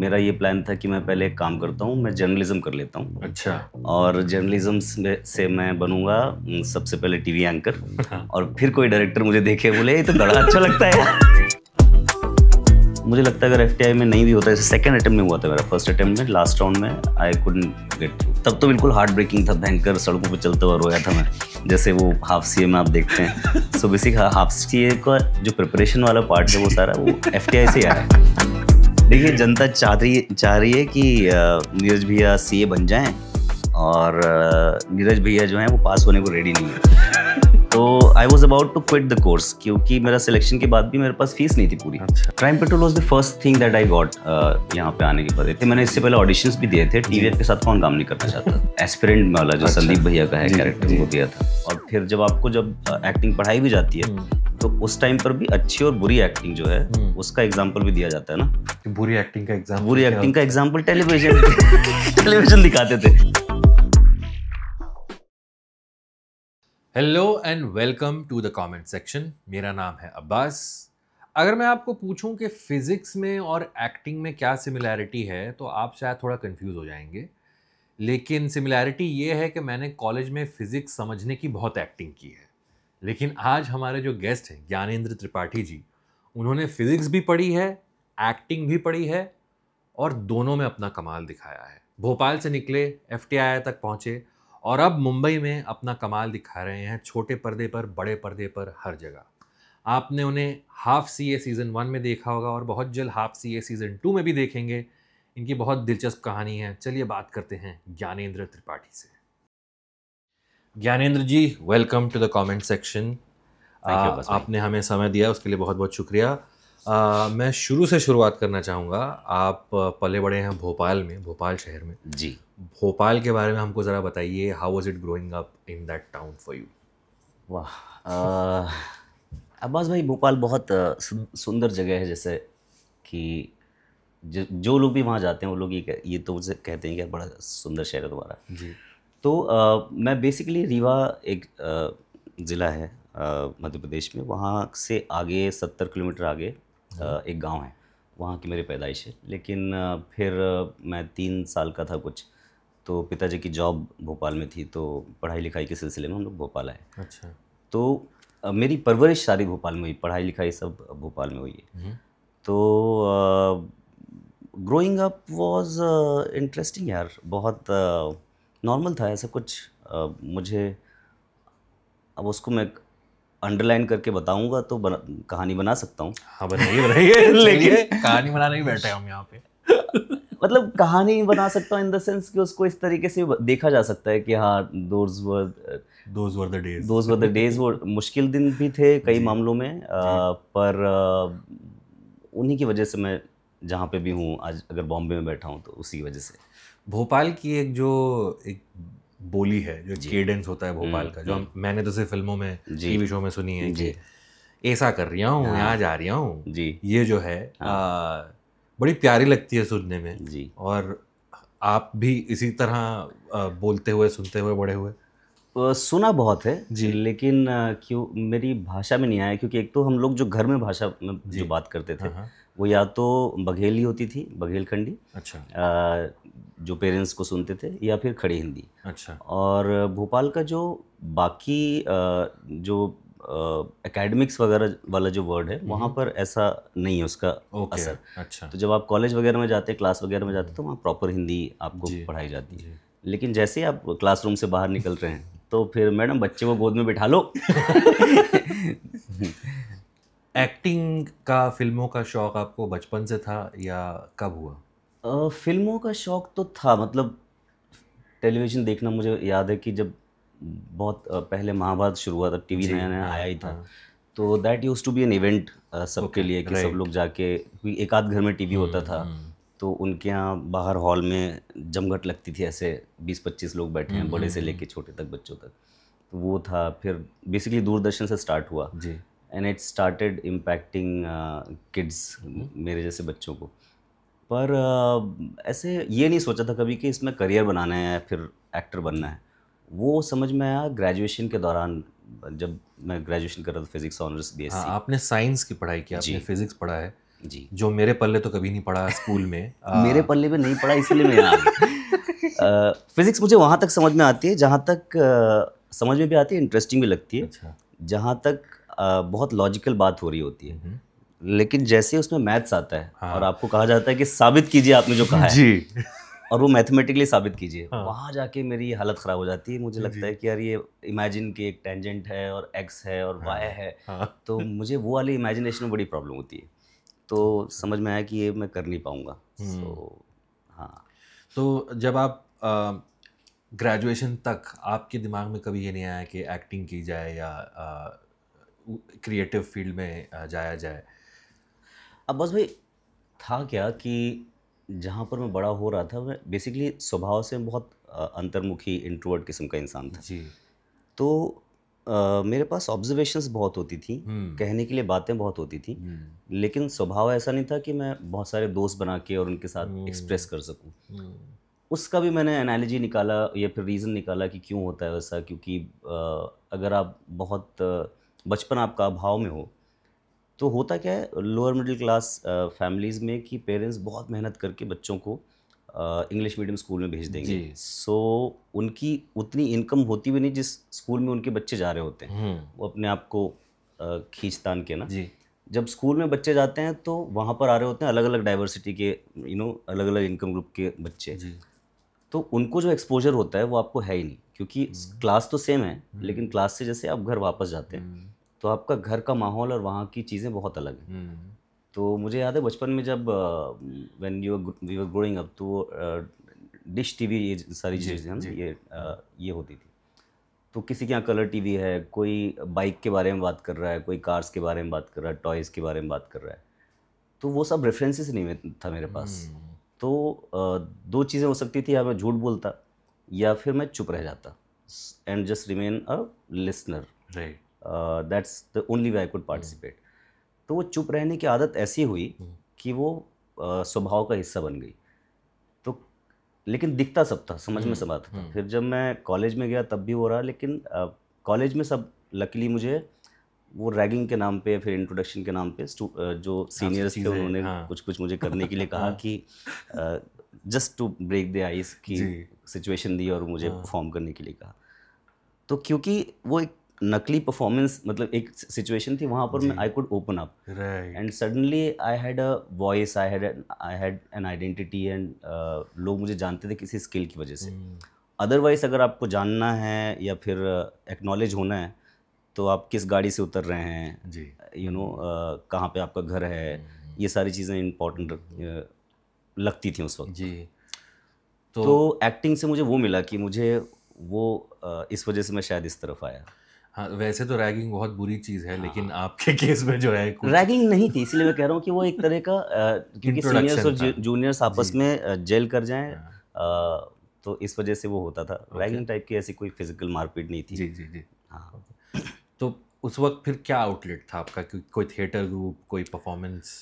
मेरा ये प्लान था कि मैं पहले एक काम करता हूँ, मैं जर्नलिज्म कर लेता हूँ। अच्छा। और जर्नलिज्म से मैं बनूंगा सबसे पहले टीवी एंकर। और फिर कोई डायरेक्टर मुझे देखे बोले ये तो बड़ा अच्छा लगता है यार। मुझे लगता है अगर एफटीआई में नहीं भी होता, सेकंड अटेम्प्ट में हुआ था मेरा, फर्स्ट अटेम्प्ट में लास्ट राउंड में आई कुडंट गेट थ्रू। तब तो बिल्कुल हार्ट ब्रेकिंग था, भयंकर सड़कों पे चलते हुए रोया था मैं, जैसे वो हाफ सीए में आप देखते हैं। सो बेसिक हाफ सीए का जो प्रिपरेशन वाला पार्ट है वो सारा वो एफटीआई से आया है। देखिए जनता चाह रही है कि नीरज भैया सीए बन जाएं, और नीरज भैया जो हैं वो पास होने को रेडी नहीं है। तो I was about to quit the course, क्योंकि मेरा सिलेक्शन के बाद भी मेरे पास फीस नहीं थी पूरी। Crime petrol was the first thing that I got यहाँ पे आने के बाद। मैंने इससे पहले ऑडिशंस भी दिए थे, टीवीएफ के साथ कौन काम नहीं करना चाहता। एस्पिरेंट वाला जो संदीप भैया का है कैरेक्टर वो दिया था। और फिर जब आपको एक्टिंग पढ़ाई भी जाती है तो उस टाइम पर भी अच्छी और बुरी एक्टिंग जो है उसका एग्जाम्पल भी दिया जाता है ना। बुरी एक्टिंग का एग्जाम्पल टेलीविजन दिखाते थे। Hello and welcome to the comment section. मेरा नाम है अब्बास। अगर मैं आपको पूछूं कि फिज़िक्स में और एक्टिंग में क्या सिमिलैरिटी है तो आप शायद थोड़ा कंफ्यूज हो जाएंगे, लेकिन सिमिलैरिटी ये है कि मैंने कॉलेज में फ़िज़िक्स समझने की बहुत एक्टिंग की है। लेकिन आज हमारे जो गेस्ट हैं ज्ञानेंद्र त्रिपाठी जी, उन्होंने फ़िज़िक्स भी पढ़ी है, एक्टिंग भी पढ़ी है और दोनों में अपना कमाल दिखाया है। भोपाल से निकले, एफटीआई तक पहुँचे और अब मुंबई में अपना कमाल दिखा रहे हैं, छोटे पर्दे पर, बड़े पर्दे पर, हर जगह। आपने उन्हें हाफ सीए सीज़न 1 में देखा होगा और बहुत जल्द हाफ सीए सीज़न 2 में भी देखेंगे। इनकी बहुत दिलचस्प कहानी है। चलिए बात करते हैं ज्ञानेंद्र त्रिपाठी से। Gyanendra ji, welcome to the comment section. आपने हमें समय दिया उसके लिए बहुत बहुत शुक्रिया। मैं शुरू से शुरुआत करना चाहूँगा। आप पले बड़े हैं भोपाल में, भोपाल शहर में जी। भोपाल के बारे में हमको ज़रा बताइए। How was it growing up in that town for you? वाह, अब्बास भाई भोपाल बहुत सुंदर जगह है। जैसे कि जो लोग भी वहाँ जाते हैं वो लोग ये तो मुझसे कहते हैं कि बड़ा सुंदर शहर है तुम्हारा जी। तो मैं बेसिकली रीवा एक ज़िला है मध्य प्रदेश में, वहाँ से आगे 70 किलोमीटर आगे एक गांव है, वहाँ की मेरी पैदाइश है। लेकिन फिर मैं 3 साल का था कुछ, तो पिताजी की जॉब भोपाल में थी, तो पढ़ाई लिखाई के सिलसिले में हम लोग भोपाल आए। अच्छा। तो मेरी परवरिश सारी भोपाल में हुई, पढ़ाई लिखाई सब भोपाल में हुई है। तो ग्रोइंग अप वाज इंटरेस्टिंग यार, बहुत नॉर्मल था ऐसा कुछ। मुझे अब उसको मैं अंडरलाइन करके बताऊंगा तो कहानी बना सकता हूँ। हाँ बताइए लेकिन कहानी बनाने ही बैठे हम यहाँ पे। मतलब कहानी बना सकता हूँ इन द सेंस कि उसको इस तरीके से देखा जा सकता है कि हाँ दोज वर द डेज। वो मुश्किल दिन भी थे कई मामलों में, पर उन्हीं की वजह से मैं जहाँ पे भी हूँ आज, अगर बॉम्बे में बैठा हूँ तो उसी वजह से। भोपाल की एक बोली है, जो केडेंस होता है भोपाल का, जो मैंने तो सिर्फ फिल्मों में, टीवी शो में सुनी है कि ऐसा कर रहा हूँ, यहाँ जा रहा हूँ जी। ये जो है बड़ी प्यारी लगती है सुनने में जी। और आप भी इसी तरह बोलते हुए सुनते हुए बड़े हुए? सुना बहुत है जी, लेकिन क्यों मेरी भाषा में नहीं आया, क्योंकि एक तो हम लोग जो घर में भाषा में जो बात करते थे वो या तो बघेली होती थी, बघेलखंडी। अच्छा। जो पेरेंट्स को सुनते थे, या फिर खड़ी हिंदी। अच्छा। और भोपाल का जो बाकी जो एकेडमिक्स वगैरह वाला जो वर्ड है वहाँ पर ऐसा नहीं है उसका असर। अच्छा। तो जब आप कॉलेज वगैरह में जाते, क्लास वगैरह में जाते, तो वहाँ प्रॉपर हिंदी आपको पढ़ाई जाती है। लेकिन जैसे ही आप क्लासरूम से बाहर निकल रहे हैं तो फिर मैडम बच्चे को गोद में बिठा लो। एक्टिंग का, फिल्मों का शौक आपको बचपन से था या कब हुआ? फिल्मों का शौक तो था, मतलब टेलीविज़न देखना। मुझे याद है कि जब बहुत पहले महाभारत शुरू हुआ था, टीवी नया नया आया ही था, तो that used to be an event सबके लिए कि सब लोग जाके, एक आध घर में टीवी होता था तो उनके यहाँ बाहर हॉल में जमघट लगती थी, ऐसे 20-25 लोग बैठे हैं, बड़े से लेके छोटे तक, बच्चों तक। तो वो था। फिर बेसिकली दूरदर्शन से स्टार्ट हुआ जी, and it started impacting kids, मेरे जैसे बच्चों को। पर ऐसे ये नहीं सोचा था कभी कि इसमें करियर बनाना है या फिर एक्टर बनना है। वो समझ में आया ग्रेजुएशन के दौरान, जब मैं ग्रेजुएशन कर रहा था, फिजिक्स ऑनर्स बीएससी। आपने साइंस की पढ़ाई की, आपने फिजिक्स पढ़ा है, जी। जो मेरे पल्ले तो कभी नहीं पड़ा स्कूल में। मेरे पल्ले में नहीं पड़ा, इसलिए मैं यहाँ आ गया। फिजिक्स मुझे वहाँ तक समझ में आती है जहाँ तक समझ में भी आती है, इंटरेस्टिंग भी लगती है, अच्छा। जहाँ तक बहुत लॉजिकल बात हो रही होती है। लेकिन जैसे उसमें मैथ्स आता है और हाँ। आपको कहा जाता है कि साबित कीजिए आपने जो कहा है, जी। और वो मैथमेटिकली साबित कीजिए, हाँ। वहाँ जाके मेरी हालत ख़राब हो जाती है। मुझे लगता है कि यार ये इमेजिन कि एक टेंजेंट है और एक्स है और वाई है, हाँ। तो मुझे वो वाली इमेजिनेशन में बड़ी प्रॉब्लम होती है। तो समझ में आया कि ये मैं कर नहीं पाऊँगा। सो हाँ। तो जब आप ग्रेजुएशन तक आपके दिमाग में कभी ये नहीं आया कि एक्टिंग की जाए या क्रिएटिव फील्ड में जाया जाए? अब बस भाई था क्या कि जहाँ पर मैं बड़ा हो रहा था, मैं बेसिकली स्वभाव से बहुत अंतर्मुखी इंट्रोवर्ट किस्म का इंसान था। जी। तो मेरे पास ऑब्जर्वेशंस बहुत होती थी, कहने के लिए बातें बहुत होती थी, लेकिन स्वभाव ऐसा नहीं था कि मैं बहुत सारे दोस्त बना के और उनके साथ एक्सप्रेस कर सकूं। उसका भी मैंने एनालॉजी निकाला या फिर रीज़न निकाला कि क्यों होता है वैसा, क्योंकि अगर आप बहुत बचपन आपका अभाव में हो, तो होता क्या है लोअर मिडिल क्लास फैमिलीज़ में कि पेरेंट्स बहुत मेहनत करके बच्चों को इंग्लिश मीडियम स्कूल में भेज देंगे। जी। सो उनकी उतनी इनकम होती भी नहीं जिस स्कूल में उनके बच्चे जा रहे होते हैं। वो अपने आप को खींच-तान के ना, जी। जब स्कूल में बच्चे जाते हैं तो वहाँ पर आ रहे होते हैं अलग-अलग डाइवर्सिटी के, अलग-अलग इनकम ग्रुप के बच्चे। जी। तो उनको जो एक्सपोज़र होता है वो आपको है ही नहीं, क्योंकि क्लास तो सेम है, लेकिन क्लास से जैसे आप घर वापस जाते हैं, तो आपका घर का माहौल और वहाँ की चीज़ें बहुत अलग हैं। तो मुझे याद है बचपन में जब when we were growing up, तो डिश टीवी ये सारी चीज़ें हैं ना, ये होती थी। तो किसी के यहाँ कलर टीवी है, कोई बाइक के बारे में बात कर रहा है, कोई कार्स के बारे में बात कर रहा है, टॉयज़ के बारे में बात कर रहा है। तो वो सब रेफरेंसेस नहीं था मेरे पास। तो दो चीज़ें हो सकती थी, या मैं झूठ बोलता या फिर मैं चुप रह जाता and just remain a listener. Right. That's the only way I could participate. तो वो चुप रहने की आदत ऐसी हुई कि वो स्वभाव का हिस्सा बन गई। तो लेकिन दिखता सब था, समझ में सब आता था। फिर जब मैं कॉलेज में गया तब भी हो रहा, लेकिन कॉलेज में सब लकीली मुझे वो रैगिंग के नाम पे, फिर इंट्रोडक्शन के नाम पे जो सीनियर्स थे उन्होंने कुछ कुछ मुझे करने के लिए कहा कि just to break the ice की सिचुएशन दी और मुझे परफॉर्म करने के लिए कहा। तो क्योंकि वो एक नकली परफॉर्मेंस, मतलब एक सिचुएशन थी, वहाँ पर मैं I could open up and suddenly I had a voice, I had an identity and लोग मुझे जानते थे किसी स्किल की वजह से। अदरवाइज अगर आपको जानना है या फिर एक्नॉलेज होना है तो आप किस गाड़ी से उतर रहे हैं, कहाँ पे आपका घर है, ये सारी चीज़ें इम्पोर्टेंट लगती थी उस वक्त। जी। तो एक्टिंग से मुझे वो मिला कि मुझे वो इस वजह से मैं शायद इस तरफ आया। हाँ, वैसे तो रैगिंग बहुत बुरी चीज़ है, लेकिन आपके केस में जो है कुछ रैगिंग नहीं थी, इसलिए मैं कह रहा हूँ कि वो एक तरह का क्योंकि सीनियर्स और जूनियर्स आपस में जेल कर जाएं, तो इस वजह से वो होता था। रैगिंग टाइप की ऐसी कोई फिजिकल मारपीट नहीं थी। जी जी जी। हाँ। तो उस वक्त फिर क्या आउटलेट था आपका? कोई थिएटर ग्रुप, कोई परफॉर्मेंस?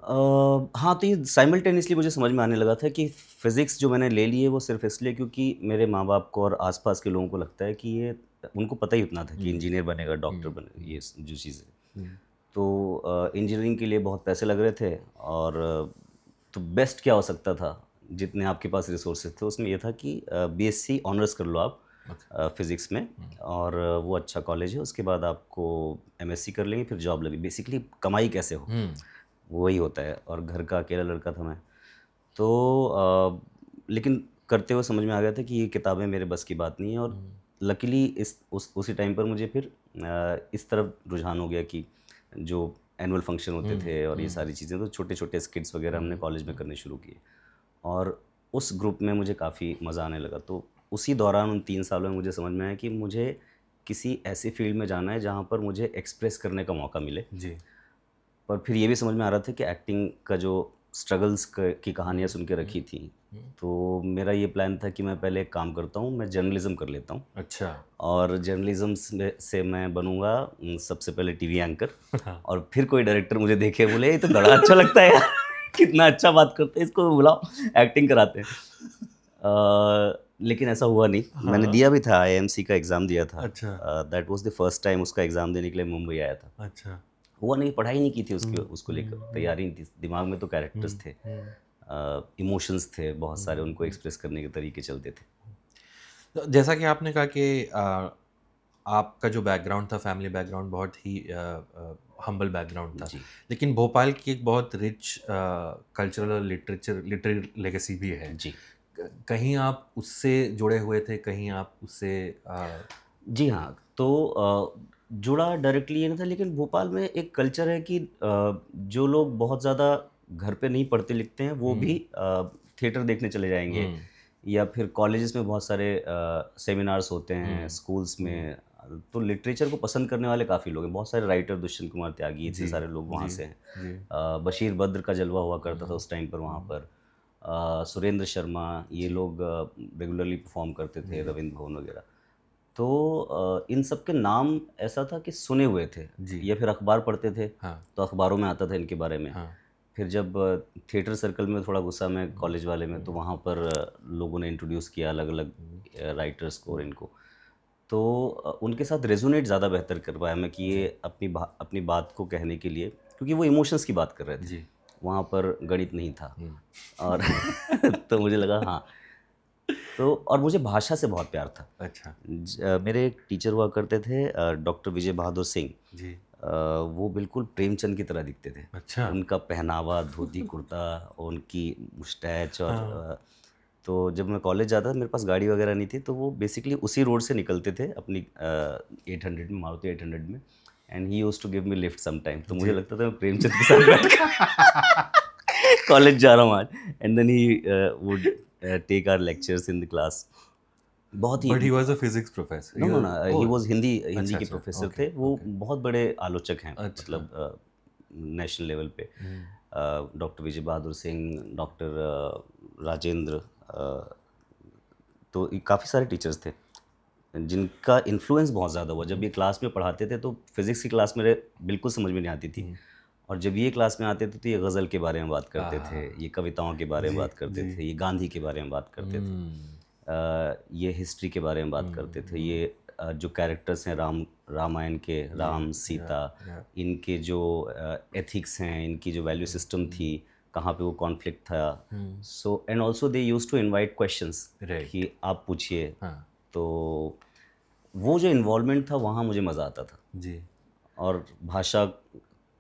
हाँ, तो ये साइमल्टेनियसली मुझे समझ में आने लगा था कि फ़िज़िक्स जो मैंने ले ली है वो सिर्फ इसलिए क्योंकि मेरे माँ बाप को और आसपास के लोगों को लगता है कि ये, उनको पता ही उतना था कि इंजीनियर बनेगा, डॉक्टर बनेगा, ये जो चीज़ें। तो इंजीनियरिंग के लिए बहुत पैसे लग रहे थे, और तो बेस्ट क्या हो सकता था, जितने आपके पास रिसोर्सेज थे उसमें ये था कि बीएससी ऑनर्स कर लो आप फिज़िक्स में, और वो अच्छा कॉलेज है, उसके बाद आपको एमएससी कर लेंगे, फिर जॉब लगी। बेसिकली कमाई कैसे हो, वही होता है। और घर का अकेला लड़का था मैं, तो लेकिन करते हुए समझ में आ गया था कि ये किताबें मेरे बस की बात नहीं है। और लकीली उसी टाइम पर मुझे फिर इस तरफ रुझान हो गया कि जो एनुअल फंक्शन होते थे और ये सारी चीज़ें, तो छोटे छोटे स्किट्स वगैरह हमने कॉलेज में करने शुरू किए, और उस ग्रुप में मुझे काफ़ी मज़ा आने लगा। तो उसी दौरान उन 3 सालों में मुझे समझ में आया कि मुझे किसी ऐसी फील्ड में जाना है जहाँ पर मुझे एक्सप्रेस करने का मौका मिले। जी। पर फिर ये भी समझ में आ रहा था कि एक्टिंग का जो स्ट्रगल्स की कहानियाँ सुन के रखी थी, तो मेरा ये प्लान था कि मैं पहले एक काम करता हूँ, मैं जर्नलिज़्म कर लेता हूँ। अच्छा। और जर्नलिज़्म से मैं बनूँगा सबसे पहले टीवी एंकर, और फिर कोई डायरेक्टर मुझे देखे बोले ये तो बड़ा अच्छा लगता है यार, कितना अच्छा बात करते हैं, इसको बुलाओ एक्टिंग कराते हैं। लेकिन ऐसा हुआ नहीं। मैंने दिया भी था, आईएमसी का एग्ज़ाम दिया था। अच्छा। That was the first time उसका एग्ज़ाम देने के लिए मुंबई आया था। अच्छा। हुआ नहीं, पढ़ाई नहीं की थी उसको लेकर, तैयारी नहीं थी, दिमाग में तो कैरेक्टर्स थे, इमोशंस थे बहुत सारे, उनको एक्सप्रेस करने के तरीके चलते थे। तो जैसा कि आपने कहा कि आपका जो बैकग्राउंड था, फैमिली बैकग्राउंड बहुत ही हम्बल बैकग्राउंड था, जी लेकिन भोपाल की एक बहुत रिच कल्चरल लिटरेरी लेगेसी भी है। जी कहीं आप उससे जुड़े हुए थे, कहीं आप उससे जी हाँ, तो जुड़ा डायरेक्टली ये नहीं था, लेकिन भोपाल में एक कल्चर है कि जो लोग बहुत ज़्यादा घर पे नहीं पढ़ते लिखते हैं वो भी थिएटर देखने चले जाएंगे, या फिर कॉलेजेस में बहुत सारे सेमिनार्स होते हैं, स्कूल्स में, तो लिटरेचर को पसंद करने वाले काफ़ी लोग हैं, बहुत सारे राइटर, दुष्यंत कुमार त्यागी, इतने सारे लोग वहाँ से हैं। बशीर बद्र का जलवा हुआ करता था उस टाइम पर वहाँ पर, सुरेंद्र शर्मा, ये लोग रेगुलरली परफॉर्म करते थे, रविंद्र भवन वगैरह। तो इन सब के नाम ऐसा था कि सुने हुए थे, या फिर अखबार पढ़ते थे, तो अखबारों में आता था इनके बारे में। फिर जब थिएटर सर्कल में थोड़ा गुस्सा में कॉलेज वाले में, तो वहाँ पर लोगों ने इंट्रोड्यूस किया अलग अलग राइटर्स को और इनको, तो उनके साथ रेजोनेट ज़्यादा बेहतर कर पाया मैं कि ये अपनी बात को कहने के लिए, क्योंकि वो इमोशंस की बात कर रहे थे, वहाँ पर गणित नहीं था, और तो मुझे लगा हाँ, तो और मुझे भाषा से बहुत प्यार था। अच्छा। मेरे एक टीचर हुआ करते थे डॉक्टर विजय बहादुर सिंह जी। वो बिल्कुल प्रेमचंद की तरह दिखते थे। अच्छा। उनका पहनावा, धोती कुर्ता, उनकी मुस्टैच, और तो जब मैं कॉलेज जाता था, मेरे पास गाड़ी वगैरह नहीं थी, तो वो बेसिकली उसी रोड से निकलते थे अपनी 800 में, मारुति 800 में, and he used to give me lift some time. तो मुझे लगता था मैं प्रेमचंद के साथ बैठ कॉलेज जा रहा हूँ आज, and then he would take our lectures in the class. बहुत ही, but he was a physics professor. No no no, he was Hindi के अच्छा, प्रोफेसर ओके, थे वो, ओके। बहुत बड़े आलोचक हैं, अच्छा। मतलब नेशनल लेवल पे। डॉक्टर विजय बहादुर सिंह, डॉक्टर राजेंद्र, तो काफ़ी सारे टीचर्स थे जिनका इन्फ्लुएंस बहुत ज़्यादा हुआ। जब ये क्लास में पढ़ाते थे तो फिज़िक्स की क्लास मेरे बिल्कुल समझ में नहीं आती थी, और जब ये क्लास में आते थे तो ये गज़ल के बारे में बात करते थे, ये कविताओं के बारे में बात करते थे, ये गांधी के बारे में बात करते थे, ये हिस्ट्री के बारे में बात करते थे, ये जो कैरेक्टर्स हैं रामायण के, राम, सीता, इनके जो एथिक्स हैं, इनकी जो वैल्यू सिस्टम थी, कहाँ पे वो कॉन्फ्लिक्ट था। So and also they used to invite questions कि आप पूछिए। तो वो जो इन्वॉल्वमेंट था वहाँ मुझे मज़ा आता था जी। और भाषा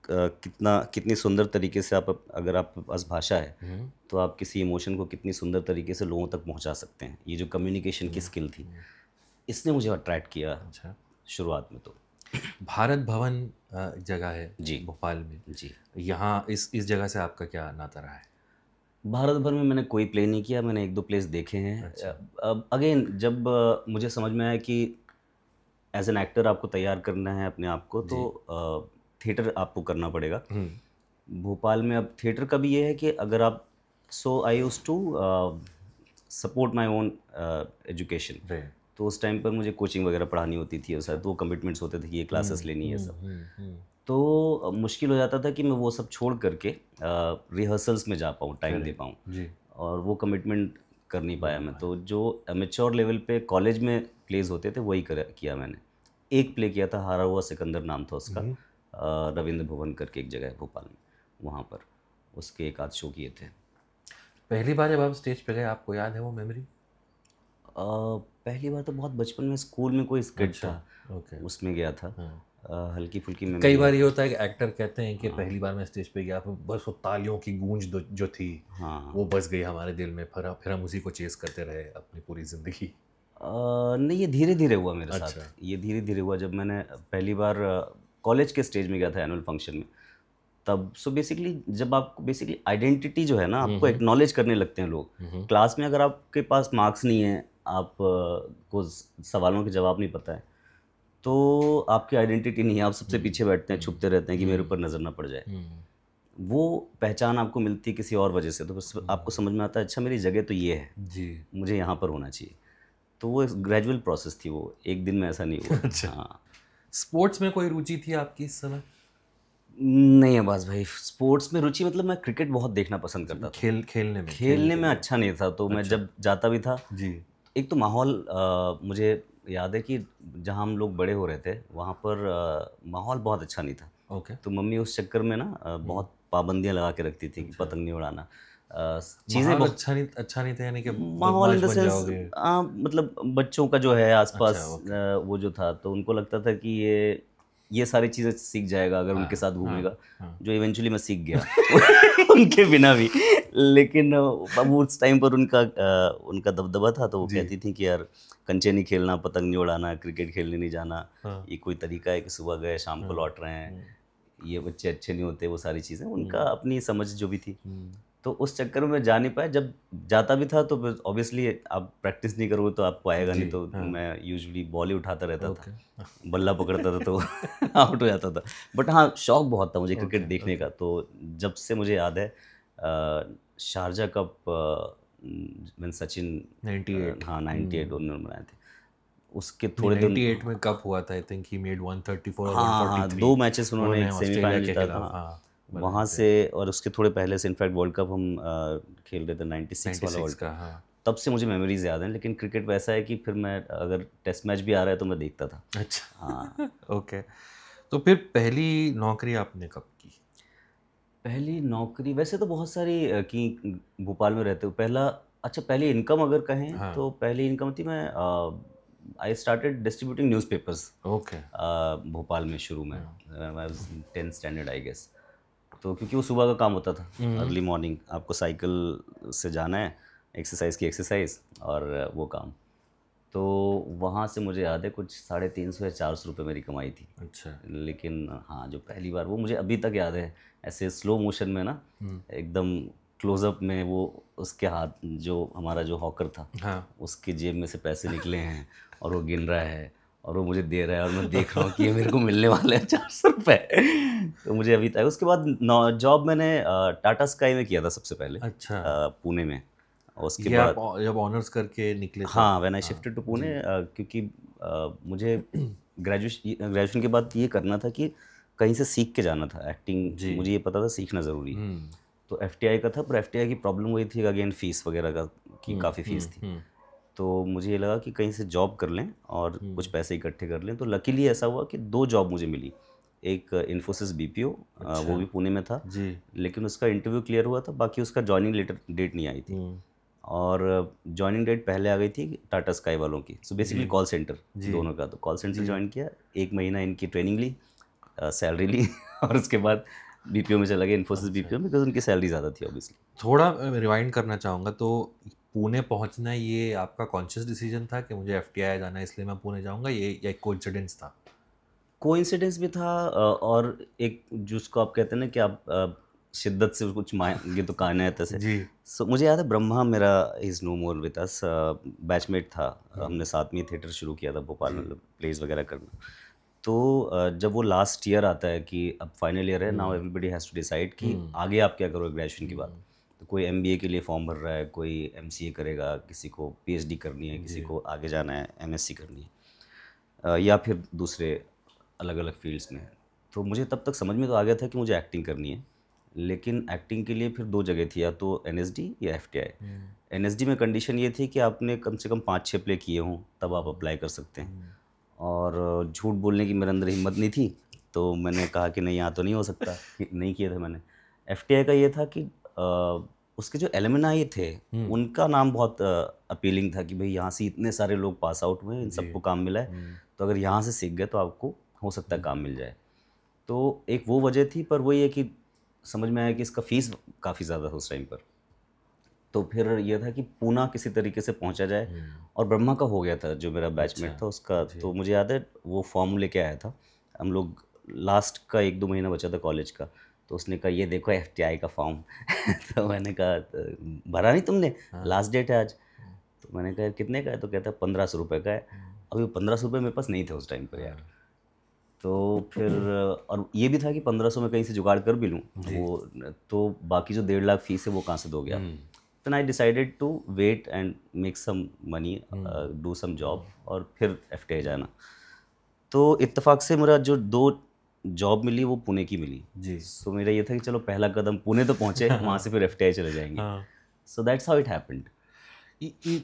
कितनी सुंदर तरीके से अगर आपके पास भाषा है तो आप किसी इमोशन को कितनी सुंदर तरीके से लोगों तक पहुंचा सकते हैं। ये जो कम्युनिकेशन की स्किल थी, इसने मुझे अट्रैक्ट किया। अच्छा। शुरुआत में तो भारत भवन जगह है जी भोपाल में जी, यहाँ इस जगह से आपका क्या नाता रहा है? भारत भर में मैंने कोई प्ले नहीं किया, मैंने 1-2 प्लेस देखे हैं। अब अगेन जब मुझे समझ में आया कि एज एन एक्टर आपको तैयार करना है अपने आप को, तो थिएटर आपको करना पड़ेगा। भोपाल में अब थिएटर का भी ये है कि अगर आप, so I used to support my own education, तो उस टाइम पर मुझे कोचिंग वगैरह पढ़ानी होती थी, और शायद वो कमिटमेंट्स होते थे कि ये क्लासेस लेनी है सब, तो मुश्किल हो जाता था कि मैं वो सब छोड़ करके रिहर्सल्स में जा पाऊँ, टाइम दे पाऊँ, और वो कमिटमेंट कर नहीं पाया मैं। तो जो एमेच्योर लेवल पे कॉलेज में प्लेज होते थे वही किया मैंने। एक प्ले किया था, हारा हुआ सिकंदर नाम था उसका, रविंद्र भवन करके एक जगह है भोपाल में, वहाँ पर उसके एक आध शो किए थे। पहली बार जब आप स्टेज पे गए, आपको याद है वो मेमोरी? पहली बार तो बहुत बचपन में स्कूल में कोई स्किट था, उसमें गया था, हल्की फुल्की मेमोरी। कई बार ये होता है कि एक्टर कहते हैं कि पहली बार मैं स्टेज पे गया, बस वो तालियों की गूंज जो थी वो बस गई हमारे दिल में, फिर हम उसी को चेस करते रहे अपनी पूरी ज़िंदगी। नहीं, ये धीरे धीरे हुआ मेरे साथ। ये धीरे धीरे हुआ जब मैंने पहली बार कॉलेज के स्टेज में गया था एनुअल फंक्शन में, तब सो बेसिकली जब आपको बेसिकली आइडेंटिटी जो है ना, आपको एक्नॉलेज करने लगते हैं लोग। क्लास में अगर आपके पास मार्क्स नहीं है, आप को सवालों के जवाब नहीं पता है, तो आपकी आइडेंटिटी नहीं है, आप सबसे पीछे बैठते हैं, छुपते रहते हैं कि मेरे ऊपर नज़र ना पड़ जाए। वो पहचान आपको मिलती है किसी और वजह से, तो बस आपको समझ में आता है अच्छा मेरी जगह तो ये है जी, मुझे यहाँ पर होना चाहिए। तो वो ग्रेजुअल प्रोसेस थी, वो एक दिन में ऐसा नहीं हुआ। अच्छा। हाँ। स्पोर्ट्स में कोई रुचि थी आपकी इस समय? नहीं अब्बास भाई, स्पोर्ट्स में रुचि मतलब मैं क्रिकेट बहुत देखना पसंद करता था। खेलने में अच्छा नहीं था, तो मैं जब जाता भी था जी, एक तो माहौल मुझे याद है कि जहाँ हम लोग बड़े हो रहे थे वहाँ पर माहौल बहुत अच्छा नहीं था। ओके। तो मम्मी उस चक्कर में ना बहुत पाबंदियां लगा के रखती थी कि अच्छा। पतंग नहीं उड़ाना। चीज़ें माहौल बहुत अच्छा नहीं था, यानी कि माहौल इन बदमाश द बन सेंस जाओगे। मतलब बच्चों का जो है आसपास अच्छा, ओके। वो जो था, तो उनको लगता था कि ये सारी चीज़ें सीख जाएगा अगर उनके हाँ, साथ हाँ, घूमेगा, हाँ। जो इवेंचुअली मैं सीख गया उनके बिना भी। लेकिन अब उस टाइम पर उनका दबदबा था, तो वो जी। कहती थी कि यार कंचे नहीं खेलना, पतंग नहीं उड़ाना, क्रिकेट खेलने नहीं जाना, हाँ, ये कोई तरीका है कि सुबह गए शाम को हाँ। लौट रहे हैं, ये बच्चे अच्छे नहीं होते, वो सारी चीज़ें उनका हुँ, अपनी समझ जो भी थी। हुँ। तो उस चक्कर में मैं जा नहीं पाया। जब जाता भी था तो फिर ऑब्वियसली आप प्रैक्टिस नहीं करोगे तो आपको आएगा जी, नहीं, तो हाँ। मैं यूजुअली बॉल ही उठाता रहता था, ओके। बल्ला पकड़ता था तो आउट हो जाता था। बट हाँ, शौक बहुत था मुझे ओके, क्रिकेट देखने ओके। का। तो जब से मुझे याद है शारजा कप मैंने सचिन 98। हाँ 98 हुँ। उन्होंने बनाए थे, उसके नहीं, थोड़े दिन 98 में कप हुआ था, आई थिंक ही मेड 134 और हाँ, हाँ, 143। 2 मैचेस उन्होंने, उन्होंने एक ऑस्ट्रेलिया सेमीफाइनल के जीता था, खिलाफ, हाँ। हाँ, बनाए वहाँ थे। से और उसके थोड़े पहले से इनफैक्ट वर्ल्ड कप हम खेल रहे थे 96 वाला 96 वर्ल्ड का, कप। हाँ। तब से मुझे मेमोरीज़ याद हैं, लेकिन क्रिकेट वैसा है कि फिर मैं अगर टेस्ट मैच भी आ रहा है तो मैं देखता था। हाँ, अच्छा। ओके। तो फिर पहली नौकरी आपने कब की? पहली नौकरी वैसे तो बहुत सारी की भोपाल में रहते हुए। पहली इनकम अगर कहें हाँ, तो पहली इनकम थी, मैं I started distributing newspapers okay. Bhopal में शुरू में। हाँ। I was 10th standard I guess. तो क्योंकि वो सुबह का काम होता था, हुँ। अर्ली मॉर्निंग आपको साइकिल से जाना है, एक्सरसाइज की एक्सरसाइज और वो काम। तो वहाँ से मुझे याद है कुछ 350 या 400 रुपये मेरी कमाई थी। अच्छा। लेकिन हाँ, जो पहली बार वो मुझे अभी तक याद है, ऐसे स्लो मोशन में ना, हुँ। एकदम क्लोज़अप में वो उसके हाथ, जो हमारा जो हॉकर था, हाँ। उसके जेब में से पैसे निकले हैं और वो गिन रहा है और वो मुझे दे रहा है और मैं देख रहा हूँ कि ये मेरे को मिलने वाले हैं 400 रुपये। तो मुझे अभी तक उसके बाद जॉब मैंने टाटा स्काई में किया था सबसे पहले, अच्छा। पुणे में। और उसके ये आप बाद जब ऑनर्स करके निकले तब? हाँ, व्हेन आई हाँ, शिफ्टेड टू पुणे, जी। क्योंकि मुझे ग्रेजुएशन के बाद ये करना था कि कहीं से सीख के जाना था एक्टिंग। जी। मुझे ये पता था सीखना ज़रूरी है। हुँ। तो एफटीआई का था, पर एफटीआई की प्रॉब्लम वही थी अगेन, फ़ीस वगैरह का की हुँ, काफ़ी फ़ीस हुँ, थी। हुँ, तो मुझे ये लगा कि कहीं से जॉब कर लें और कुछ हुँ। पैसे इकट्ठे कर लें। तो लकीली ऐसा हुआ कि 2 जॉब मुझे मिली। एक इन्फोसिस बीपीओ, वो अच्छा। भी पुणे में था, जी। लेकिन उसका इंटरव्यू क्लियर हुआ था, बाकी उसका जॉइनिंग लेटर डेट नहीं आई थी। हुँ। और जॉइनिंग डेट पहले आ गई थी टाटा स्काई वालों की। सो जी, बेसिकली कॉल सेंटर जी, दोनों का। तो कॉल सेंटर जी। जॉइन किया, 1 महीना इनकी ट्रेनिंग ली, सैलरी ली और उसके बाद बीपीओ में चला गया, इन्फोसिस अच्छा। बीपीओ में, बिकॉज़ उनकी सैलरी ज़्यादा थी ऑब्वियसली। थोड़ा रिवाइंड करना चाहूँगा, तो पुणे पहुँचना ये आपका कॉन्शियस डिसीजन था कि मुझे एफटीआई जाना है इसलिए मैं पुणे जाऊँगा, ये या एक कोइंसिडेंस था? कोइंसिडेंस भी था, और एक जिसको आप कहते हैं ना कि आप शिद्दत से कुछ माँगे तो कायनात ऐसे। जी। सो मुझे याद है ब्रह्मा मेरा is no more with us, batchmate था। हुँ। हमने साथ में ही थिएटर शुरू किया था भोपाल में, जी। मतलब प्लेज़ वगैरह करना। तो जब वो लास्ट ईयर आता है कि अब फाइनल ईयर है, now hmm, everybody has to decide कि हुँ, आगे आप क्या करोगे ग्रेजुएशन के बाद। हुँ। तो कोई एमबीए के लिए फॉर्म भर रहा है, कोई एमसीए करेगा, किसी को पीएचडी करनी है, किसी जी। को आगे जाना है, एमएससी करनी है, या फिर दूसरे अलग-अलग फ़ील्ड्स में। तो मुझे तब तक समझ में तो आ गया था कि मुझे एक्टिंग करनी है, लेकिन एक्टिंग के लिए फिर 2 जगह थी, या तो एनएसडी या एफटीआई। हुँ, एनएसडी में कंडीशन ये थी कि आपने कम से कम 5-6 प्ले किए हों, तब आप अप्लाई कर सकते हैं। हुँ। और झूठ बोलने की मेरे अंदर हिम्मत नहीं थी, तो मैंने कहा कि नहीं, यहाँ तो नहीं हो सकता, कि नहीं किए थे मैंने। एफटीआई का ये था कि उसके जो एलुमनाई थे, हुँ, उनका नाम बहुत अपीलिंग था कि भई यहाँ से इतने सारे लोग पास आउट हुए हैं, इन जी। सबको काम मिला है, हुँ, तो अगर यहाँ से सीख गए तो आपको हो सकता है हुँ, काम मिल जाए। तो एक वो वजह थी, पर वही है कि समझ में आया कि इसका फ़ीस काफ़ी ज़्यादा था उस टाइम पर। तो फिर ये था कि पूना किसी तरीके से पहुँचा जाए, हुँ। और ब्रह्मा का हो गया था, जो मेरा बैचमेट अच्छा, था उसका। जी। तो मुझे याद है वो फॉर्म लेके आया था। हम लोग लास्ट का 1-2 महीना बचा था कॉलेज का, तो उसने कहा ये देखो एफटीआई का फॉर्म। तो मैंने कहा भरा नहीं तुमने? हाँ। लास्ट डेट है आज। हुँ, तो मैंने कहा कितने का है? तो कहता है 1500 रुपये का है। हुँ, अभी 1500 रुपये मेरे पास नहीं थे उस टाइम पर यार। हाँ। तो फिर और ये भी था कि 1500 में कहीं से जुगाड़ कर भी लूँ, जी। वो तो बाकी जो 1.5 लाख फ़ीस है वो कहाँ से दोगे आप? Hmm, then I decided to wait and make some money, hmm, do some job, hmm, और फिर एफटीआई जाना। तो इत्तेफाक से मेरा जो 2 जॉब मिली वो पुणे की मिली। जी। सो मेरा ये था कि चलो पहला कदम पुणे तो पहुँचे, वहाँ से फिर एफटीआई चले जाएँगे। हाँ। So that's how it happened.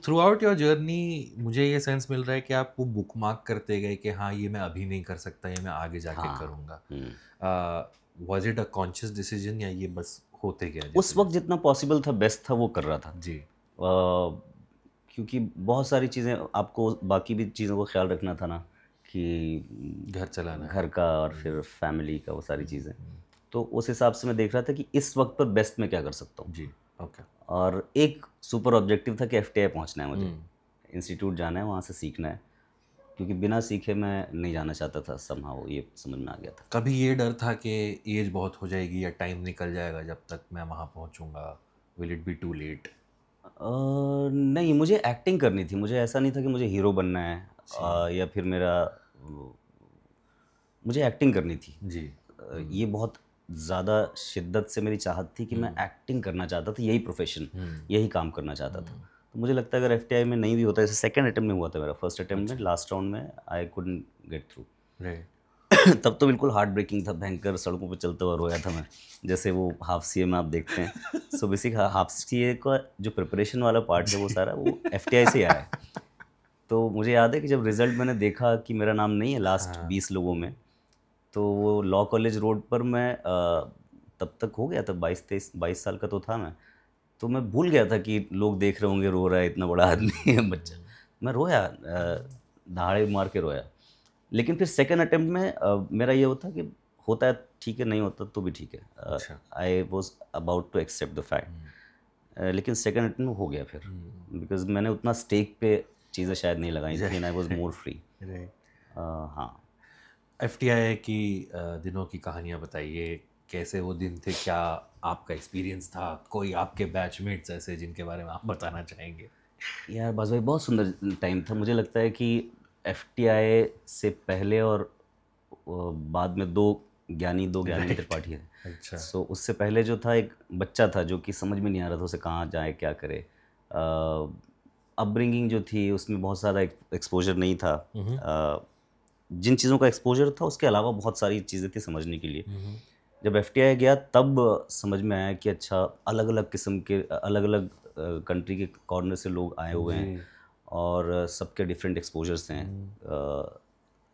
Through out your journey मुझे ये सेंस मिल रहा है कि आप वो बुक मार्क करते गए कि हाँ ये मैं अभी नहीं कर सकता, ये मैं आगे जाके हाँ। करूँगा। Was it a conscious decision या ये बस होते गया उस वक्त जितना पॉसिबल था बेस्ट था वो कर रहा था जी। क्योंकि बहुत सारी चीज़ें आपको बाकी भी चीज़ों को ख्याल रखना था ना कि घर चलाना है। घर का और फिर फैमिली का, वो सारी चीज़ें। तो उस हिसाब से मैं देख रहा था कि इस वक्त पर बेस्ट मैं क्या कर सकता हूँ। जी। ओके। और एक सुपर ऑब्जेक्टिव था कि एफटीआई पहुँचना है मुझे, इंस्टीट्यूट जाना है, वहाँ से सीखना है, क्योंकि बिना सीखे मैं नहीं जाना चाहता था। समहाउ ये समझ में आ गया था। कभी ये डर था कि एज बहुत हो जाएगी या टाइम निकल जाएगा जब तक मैं वहाँ पहुँचूँगा, will it be too late? नहीं, मुझे एक्टिंग करनी थी। मुझे ऐसा नहीं था कि मुझे हीरो बनना है या फिर मुझे एक्टिंग करनी थी जी। ये बहुत ज़्यादा शिद्दत से मेरी चाहत थी कि मैं एक्टिंग करना चाहता था, यही प्रोफेशन, यही काम करना चाहता था। तो मुझे लगता है अगर एफटीआई में नहीं भी होता, जैसे सेकंड अटेम्प्ट में हुआ था मेरा, फर्स्ट अटेम्प्ट में लास्ट राउंड में आई कुडंट गेट थ्रू। तब तो बिल्कुल हार्ट ब्रेकिंग था, भयंकर सड़कों पे चलते हुए रोया था मैं, जैसे वो हाफ सीए में आप देखते हैं। सो बेसिक हाफ सीए का जो प्रिपरेशन वाला पार्ट है वो सारा वो एफटीआई से आया है। तो मुझे याद है कि जब रिज़ल्ट मैंने देखा कि मेरा नाम नहीं है लास्ट 20 लोगों में, तो वो लॉ कॉलेज रोड पर मैं तब तक हो गया था 22 साल का तो था मैं, तो मैं भूल गया था कि लोग देख रहे होंगे, रो रहा है इतना बड़ा आदमी है बच्चा। मैं रोया, दहाड़े मार के रोया। लेकिन फिर सेकंड अटेम्प्ट में मेरा ये होता है ठीक है, नहीं होता तो भी ठीक है। I was about to accept the fact, लेकिन सेकंड अटेम्प्ट में हो गया फिर, बिकॉज मैंने उतना स्टेक पे चीज़ें शायद नहीं लगाई थी and I was more free. हाँ। एफटीआई की दिनों की कहानियाँ बताइए, कैसे वो दिन थे, क्या आपका एक्सपीरियंस था, कोई आपके बैचमेट्स ऐसे जिनके बारे में आप बताना चाहेंगे? यार बाज भाई बहुत सुंदर टाइम था। मुझे लगता है कि एफटीआई से पहले और बाद में दो ज्ञानी त्रिपाठी है। अच्छा। सो उससे पहले जो था एक बच्चा था जो कि समझ में नहीं आ रहा था उसे कहाँ जाए क्या करे। अपब्रिंगिंग जो थी उसमें बहुत सारा एक्सपोजर नहीं था। जिन चीज़ों का एक्सपोजर था उसके अलावा बहुत सारी चीज़ें थी समझने के लिए। जब एफटीआई गया तब समझ में आया कि अच्छा अलग अलग किस्म के अलग अलग कंट्री के कॉर्नर से लोग आए हुए हैं और सबके डिफरेंट एक्सपोजर्स हैं।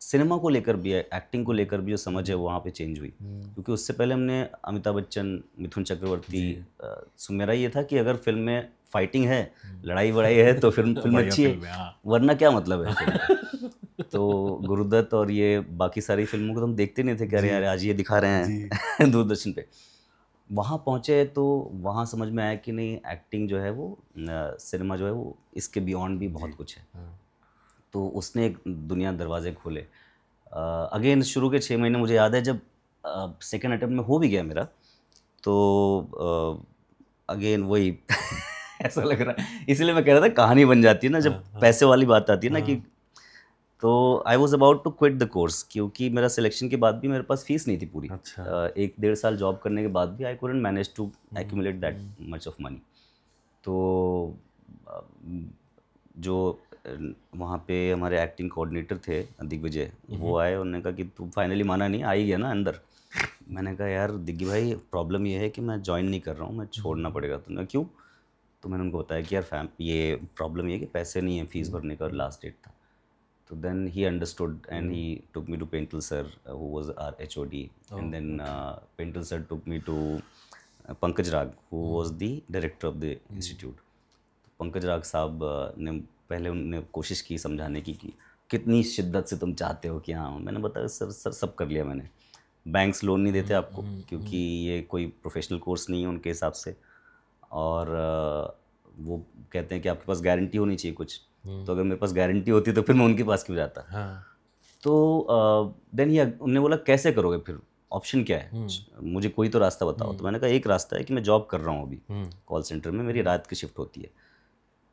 सिनेमा को लेकर भी, एक्टिंग को लेकर भी जो समझ है वो वहाँ पे चेंज हुई, क्योंकि उससे पहले हमने अमिताभ बच्चन, मिथुन चक्रवर्ती, सो मेरा ये था कि अगर फिल्म में फाइटिंग है, लड़ाई वड़ाई है तो फिल्म अच्छी है, वरना क्या मतलब है फिल्म का। तो गुरुदत्त और ये बाकी सारी फिल्मों को तो हम देखते नहीं थे, कह रहे यार आज ये दिखा रहे हैं दूरदर्शन पे। वहाँ पहुँचे तो वहाँ समझ में आया कि नहीं, एक्टिंग जो है वो, सिनेमा जो है वो इसके बियॉन्ड भी बहुत कुछ है। तो उसने एक दुनिया दरवाजे खोले। अगेन शुरू के 6 महीने मुझे याद है जब सेकेंड अटेम्प्ट में हो भी गया मेरा, तो अगेन वही ऐसा लग रहा है, इसलिए मैं कह रहा था कहानी बन जाती है ना जब पैसे वाली बात आती है ना कि। तो I was about to quit the course, क्योंकि मेरा सिलेक्शन के बाद भी मेरे पास फीस नहीं थी पूरी। अच्छा। 1-1.5 साल जॉब करने के बाद भी I couldn't manage to accumulate that much of money. तो जो वहाँ पे हमारे एक्टिंग कोऑर्डिनेटर थे दिग्विजय, वो आए, उन्होंने कहा कि तू फाइनली माना नहीं, आ ही गया ना अंदर। मैंने कहा यार दिग्गी भाई प्रॉब्लम ये है कि मैं ज्वाइन नहीं कर रहा हूँ, मैं छोड़ना पड़ेगा। तो क्यों? तो मैंने उनको बताया कि यार ये प्रॉब्लम ये है कि पैसे नहीं है फीस भरने का, लास्ट डेट था। तो then he understood and he took me to Pental sir who was our HOD, and then Pental sir took me to Pankaj Rag who was the director of the institute. Pankaj Rag साहब ने पहले उन्होंने कोशिश की समझाने की कि कितनी शिद्दत से तुम चाहते हो कि हाँ। मैंने बताया सर सब कर लिया मैंने। बैंक्स लोन नहीं देते आपको क्योंकि ये कोई प्रोफेशनल कोर्स नहीं है उनके हिसाब से, और वो कहते हैं कि आपके पास गारंटी होनी चाहिए कुछ। तो अगर मेरे पास गारंटी होती तो फिर मैं उनके पास क्यों जाता। तो देन ही उन्होंने बोला कैसे करोगे फिर, ऑप्शन क्या है, मुझे कोई तो रास्ता बताओ। तो मैंने कहा एक रास्ता है कि मैं जॉब कर रहा हूँ अभी कॉल सेंटर में, मेरी रात की शिफ्ट होती है,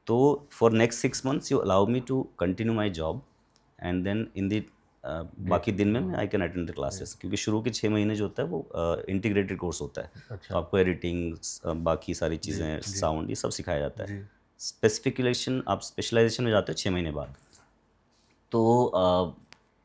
तो for next 6 months you allow me to continue my job and then in the बाकी दिन में I can attend the classes, क्योंकि शुरू के 6 महीने जो होता है वो इंटीग्रेटेड कोर्स होता है। तो आपको एडिटिंग, बाकी सारी चीज़ें, साउंड, ये सब सिखाया जाता है। स्पेसिफिकेशन आप स्पेशलाइजेशन में जाते हो 6 महीने बाद। तो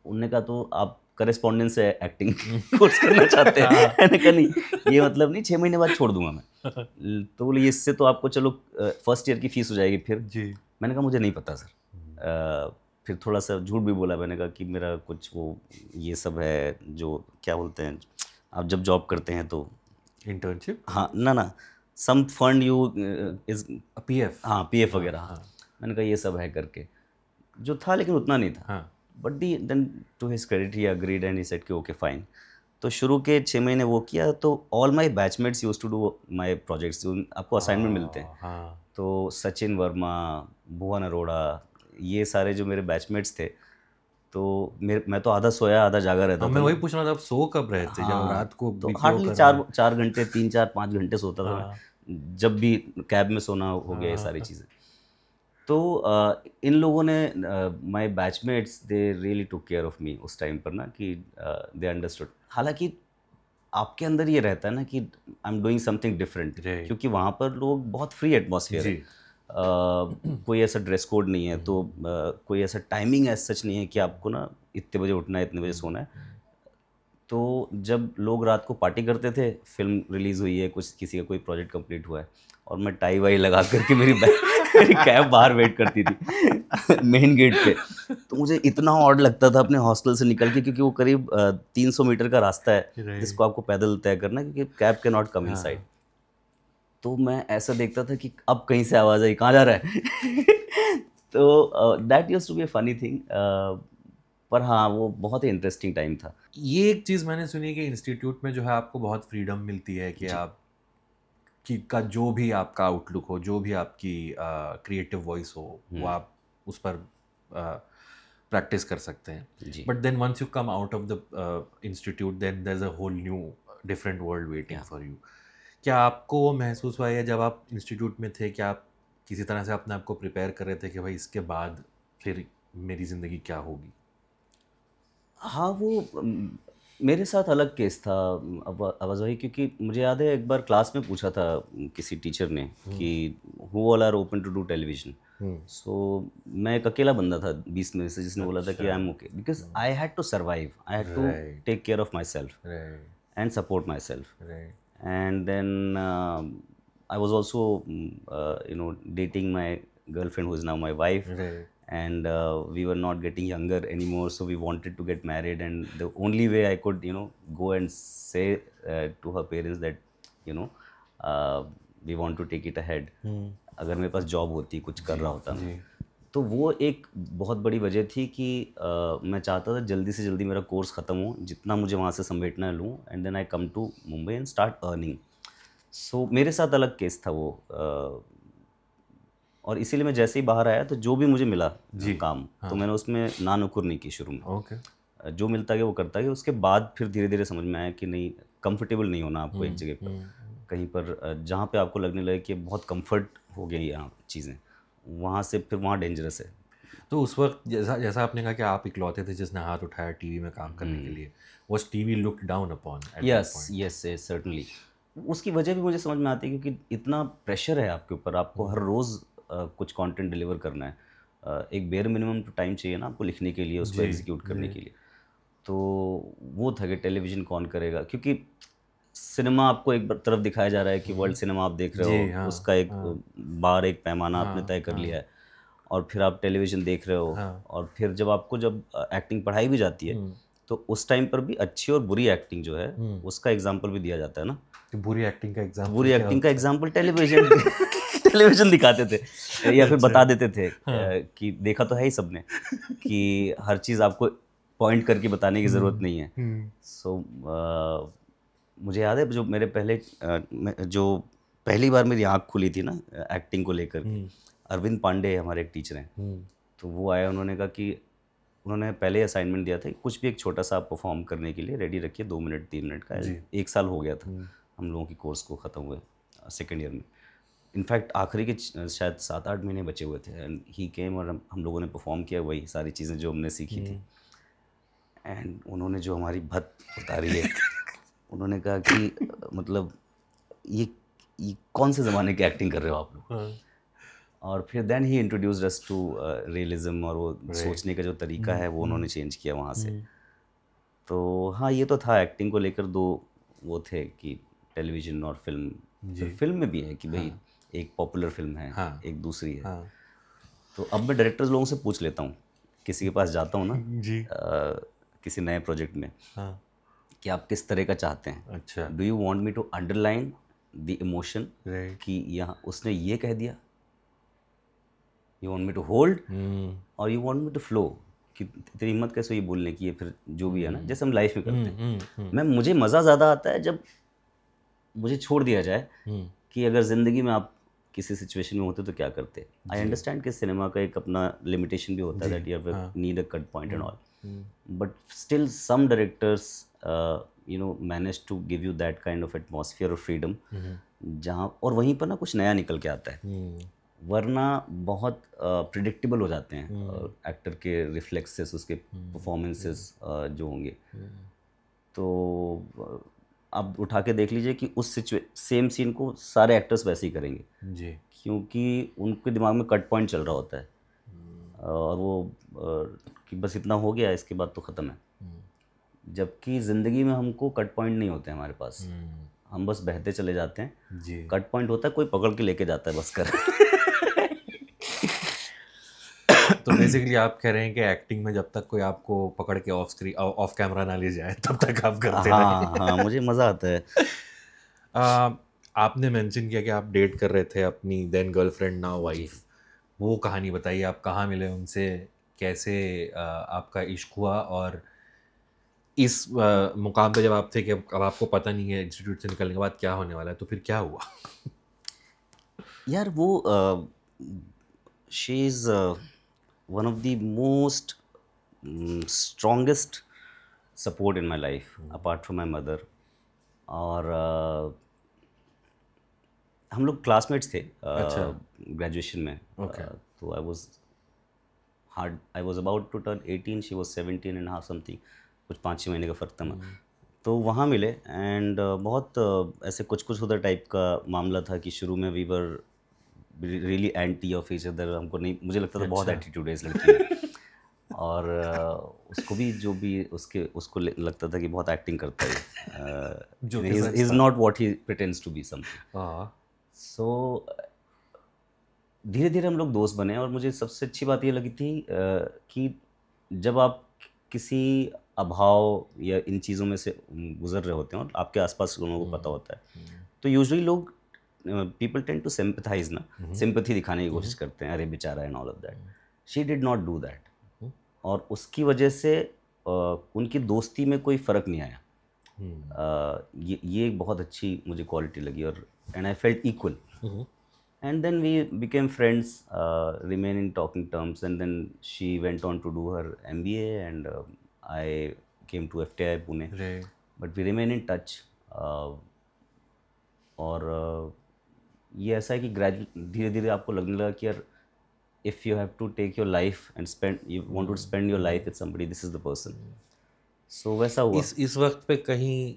उनने कहा तो आप करेस्पॉन्डेंस से एक्टिंग कोर्स करना चाहते हैं। मैंने कहा नहीं, ये मतलब नहीं 6 महीने बाद छोड़ दूंगा मैं। तो बोले इससे तो आपको चलो फर्स्ट ईयर की फीस हो जाएगी फिर जी। मैंने कहा मुझे नहीं पता सर। फिर थोड़ा सा झूठ भी बोला, मैंने कहा कि मेरा कुछ वो ये सब है जो क्या बोलते हैं आप जब जॉब करते हैं तो इंटर्नशिप, हाँ ना some fund you is PF, हाँ पीएफ वगैरह। हाँ मैंने कहा ये सब है करके, जो था लेकिन उतना नहीं था। हाँ। But then to his credit he agreed and he said कि ओके फाइन। तो शुरू के 6 महीने वो किया, तो all my batchmates used to do my projects. आपको असाइनमेंट मिलते हैं। हाँ। तो सचिन वर्मा, भुवन अरोड़ा, ये सारे जो मेरे बैचमेट्स थे, तो मैं तो आधा सोया आधा जागा रहता था। मैं वही पूछ रहा था, आप सो कब रहे थे? जब रात को तो BPO हार्डली कर रहे 4 घंटे 3-4-5 घंटे सोता था मैं। जब भी कैब में सोना हो गया ये सारी चीज़ें। तो इन लोगों ने my batchmates they really took care of me उस टाइम पर ना, कि दे अंडरस्टूड। हालांकि आपके अंदर ये रहता है ना कि I am doing something different, क्योंकि वहाँ पर लोग बहुत फ्री एटमॉस्फेयर है। कोई ऐसा ड्रेस कोड नहीं है, तो कोई ऐसा टाइमिंग एज सच नहीं है कि आपको ना इतने बजे उठना है इतने बजे सोना है। तो जब लोग रात को पार्टी करते थे, फिल्म रिलीज़ हुई है, कुछ किसी का कोई प्रोजेक्ट कंप्लीट हुआ है, और मैं टाई वाई लगा करके मेरी कैब बाहर वेट करती थी मेन गेट पे। तो मुझे इतना ऑड लगता था अपने हॉस्टल से निकल के, क्योंकि वो करीब 300 मीटर का रास्ता है जिसको आपको पैदल तय करना है, क्योंकि कैब के नॉट कम इन साइड। तो मैं ऐसा देखता था कि अब कहीं से आवाज़ आई, कहाँ जा रहा है तो that used to be a funny thing. पर हाँ, वो बहुत ही इंटरेस्टिंग टाइम था। ये एक चीज़ मैंने सुनी कि इंस्टीट्यूट में जो है आपको बहुत फ्रीडम मिलती है कि आप का जो भी आपका आउटलुक हो, जो भी आपकी क्रिएटिव वॉइस हो, वो आप उस पर प्रैक्टिस कर सकते हैं। But then once you come out of the institute, then there is a whole new different world waiting for you. क्या आपको वो महसूस हुआ, या जब आप इंस्टीट्यूट में थे, क्या आप किसी तरह से अपने आप को प्रिपेयर कर रहे थे कि भाई इसके बाद फिर मेरी ज़िंदगी क्या होगी? हाँ, वो मेरे साथ अलग केस था आवाज़ वही, क्योंकि मुझे याद है एक बार क्लास में पूछा था किसी टीचर ने कि who all are open to do television. So मैं एक अकेला बंदा था 20 में से जिसने बोला था कि I am okay, because I had to survive, I had to take care of my self and support my self. And then I was also dating my girlfriend who is now my wife. And we were not getting younger anymore, so we wanted to get married, and the only way I could go and say to her parents that we want to take it ahead, अगर मेरे पास job होती, कुछ कर रहा होता ना, तो वो एक बहुत बड़ी वजह थी कि मैं चाहता था जल्दी से जल्दी मेरा कोर्स ख़त्म हो, जितना मुझे वहाँ से समेटना है लूँ, and then I come to Mumbai and start earning. So मेरे साथ अलग केस था वो, और इसीलिए मैं जैसे ही बाहर आया तो जो भी मुझे मिला काम, तो मैंने उसमें ना नुकुर नहीं की शुरू में। जो मिलता गया वो करता गया। उसके बाद फिर धीरे धीरे समझ में आया कि नहीं, कंफर्टेबल नहीं होना आपको एक जगह पर, कहीं पर जहाँ पे आपको लगने लगे कि बहुत कंफर्ट हो गई यहाँ चीज़ें, वहाँ से फिर वहाँ डेंजरस है। तो उस वक्त जैसा आपने कहा कि आप इकलौते थे जिसने हाथ उठाया टीवी में काम करने के लिए, was TV looked down upon? Yes certainly. उसकी वजह भी मुझे समझ में आती है, क्योंकि इतना प्रेशर है आपके ऊपर, आपको हर रोज़ कुछ कंटेंट डिलीवर करना है। एक बेयर मिनिमम तो टाइम चाहिए ना आपको लिखने के लिए, उसको एग्जीक्यूट करने के लिए। तो वो था कि टेलीविज़न कौन करेगा, क्योंकि सिनेमा आपको एक तरफ दिखाया जा रहा है कि वर्ल्ड सिनेमा आप देख रहे हो, उसका एक बार एक पैमाना आपने तय कर लिया है, और फिर आप टेलीविज़न देख रहे हो, और फिर जब एक्टिंग पढ़ाई भी जाती है, तो उस टाइम पर भी अच्छी और बुरी एक्टिंग जो है उसका एग्जाम्पल भी दिया जाता है ना। बुरी एक्टिंग का एग्जाम्पल टेलीविजन दिखाते थे या फिर बता देते थे कि देखा तो है ही सबने कि हर चीज़ आपको पॉइंट करके बताने की ज़रूरत नहीं है। सो मुझे याद है जो मेरे जो पहली बार मेरी आँख खुली थी ना एक्टिंग को लेकर, अरविंद पांडे हमारे एक टीचर हैं, तो वो आए, उन्होंने कहा कि उन्होंने पहले असाइनमेंट दिया था कि कुछ भी एक छोटा सा आप परफॉर्म करने के लिए रेडी रखिए, 2 मिनट 3 मिनट का। 1 साल हो गया था हम लोगों की कोर्स को ख़त्म हुए सेकेंड ईयर में। इनफैक्ट आखिरी के शायद 7-8 महीने बचे हुए थे, एंड ही केम और हम लोगों ने परफॉर्म किया वही सारी चीज़ें जो हमने सीखी थी। एंड उन्होंने जो हमारी भत उतारी है उन्होंने कहा कि मतलब ये कौन से ज़माने की एक्टिंग कर रहे हो आप लोग। और फिर then he introduced us to realism, और वो सोचने का जो तरीका है वो उन्होंने चेंज किया वहाँ से। तो हाँ, ये तो था एक्टिंग को लेकर दो वो थे कि टेलीविज़न और फिल्म। जी। फिल्म में भी है कि भाई एक पॉपुलर फिल्म है, हाँ। एक दूसरी है। हाँ तो अब मैं डायरेक्टर्स लोगों से पूछ लेता हूँ, किसी के पास जाता हूँ ना जी। किसी नए प्रोजेक्ट में, हाँ कि आप किस तरह का चाहते हैं। अच्छा do you want me to underline the emotion right. कि यहाँ उसने ये कह दिया, you want me to hold और you want me to flow, कि तेरी हिम्मत कैसे ये बोलने की, ये फिर जो भी है ना, जैसे हम लाइफ में करते हैं। मुझे मज़ा ज़्यादा आता है जब मुझे छोड़ दिया जाए कि अगर ज़िंदगी में आप किसी सिचुएशन में होते तो क्या करते। आई अंडरस्टैंड कि सिनेमा का एक अपना लिमिटेशन भी होता है, that you need a cut point and all, but still some directors manage to give you that kind of atmosphere of freedom, जहाँ और वहीं पर ना कुछ नया निकल के आता है। वरना बहुत प्रिडिक्टेबल हो जाते हैं एक्टर के रिफ्लेक्सेस, उसके परफॉर्मेंसेस जो होंगे। तो आप उठा के देख लीजिए कि उस सेम सीन को सारे एक्टर्स वैसे ही करेंगे जी। क्योंकि उनके दिमाग में कट पॉइंट चल रहा होता है और वो कि बस इतना हो गया, इसके बाद तो ख़त्म है। जबकि ज़िंदगी में हमको कट पॉइंट नहीं होते हमारे पास, हम बस बहते चले जाते हैं। जी। कट पॉइंट होता है कोई पकड़ के लेके जाता है बस कर। तो बेसिकली आप कह रहे हैं कि एक्टिंग में जब तक कोई आपको पकड़ के ऑफ कैमरा ना ले जाए तब तक आप करते हाँ हाँ, मुझे मज़ा आता है। आपने मेंशन किया कि आप डेट कर रहे थे अपनी देन गर्लफ्रेंड नाउ वाइफ, वो कहानी बताइए, आप कहाँ मिले उनसे, कैसे आपका इश्क हुआ, और इस मुकाम पे जब आप थे कि अब आपको पता नहीं है इंस्टीट्यूट से निकलने के बाद क्या होने वाला है, तो फिर क्या हुआ? यार वो she is one of the most strongest support in my life apart from my mother. और हम लोग क्लासमेट्स थे ग्रेजुएशन में। तो I was about to turn 18, she was 17 and half something, कुछ 5-6 महीने का फ़र्क था। तो वहाँ मिले एंड बहुत ऐसे कुछ उधर टाइप का मामला था कि शुरू में we were really anti of each other. हमको नहीं, मुझे लगता था बहुत एटीट्यूड है इस लड़की में, और उसको भी जो भी उसको लगता था कि बहुत एक्टिंग करता है, he is not what he pretends to be something. So धीरे धीरे हम लोग दोस्त बने और मुझे सबसे अच्छी बात ये लगी थी कि जब आप किसी अभाव या इन चीज़ों में से गुजर रहे होते हैं और आपके आसपास लोगों को पता होता है, तो यूजुअली लोग पीपल टेंड टू सिंपैथाइज ना, सिंपैथी दिखाने की कोशिश करते हैं, अरे बेचारा and all of that. She did not do that, और उसकी वजह से उनकी दोस्ती में कोई फ़र्क नहीं आया। ये एक बहुत अच्छी मुझे क्वालिटी लगी, और and I felt equal. And then we became friends, remain in talking terms, and then she went on to do her MBA and I came to FTI Pune. Right. But we remain in touch. और ये ऐसा है कि धीरे धीरे आपको लगने लगा कि यार if you have to take your life and you want to spend your life with somebody, this is the person. So वैसा हुआ। इस वक्त पे कहीं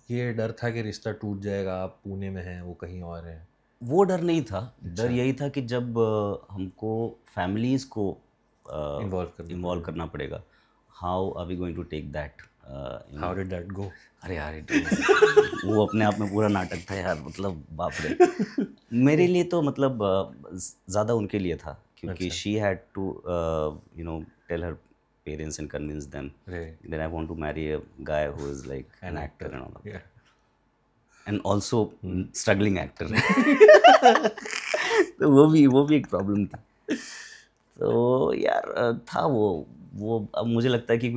ये डर था कि रिश्ता टूट जाएगा, आप पुणे में हैं, वो कहीं और है? वो डर नहीं था। डर यही था कि जब हमको फैमिलीज़ को इन्वॉल्व करना पड़ेगा, how are we going to take that, how did that go? अरे यार वो अपने आप में पूरा नाटक था यार, मतलब बाप रे। मेरे लिए तो मतलब ज़्यादा उनके लिए था, क्योंकि she had to tell her parents and convince them that I want to marry a guy who is like an actor and all, and also struggling actor. तो वो भी एक प्रॉब्लम थी। तो यार था वो अब मुझे लगता है कि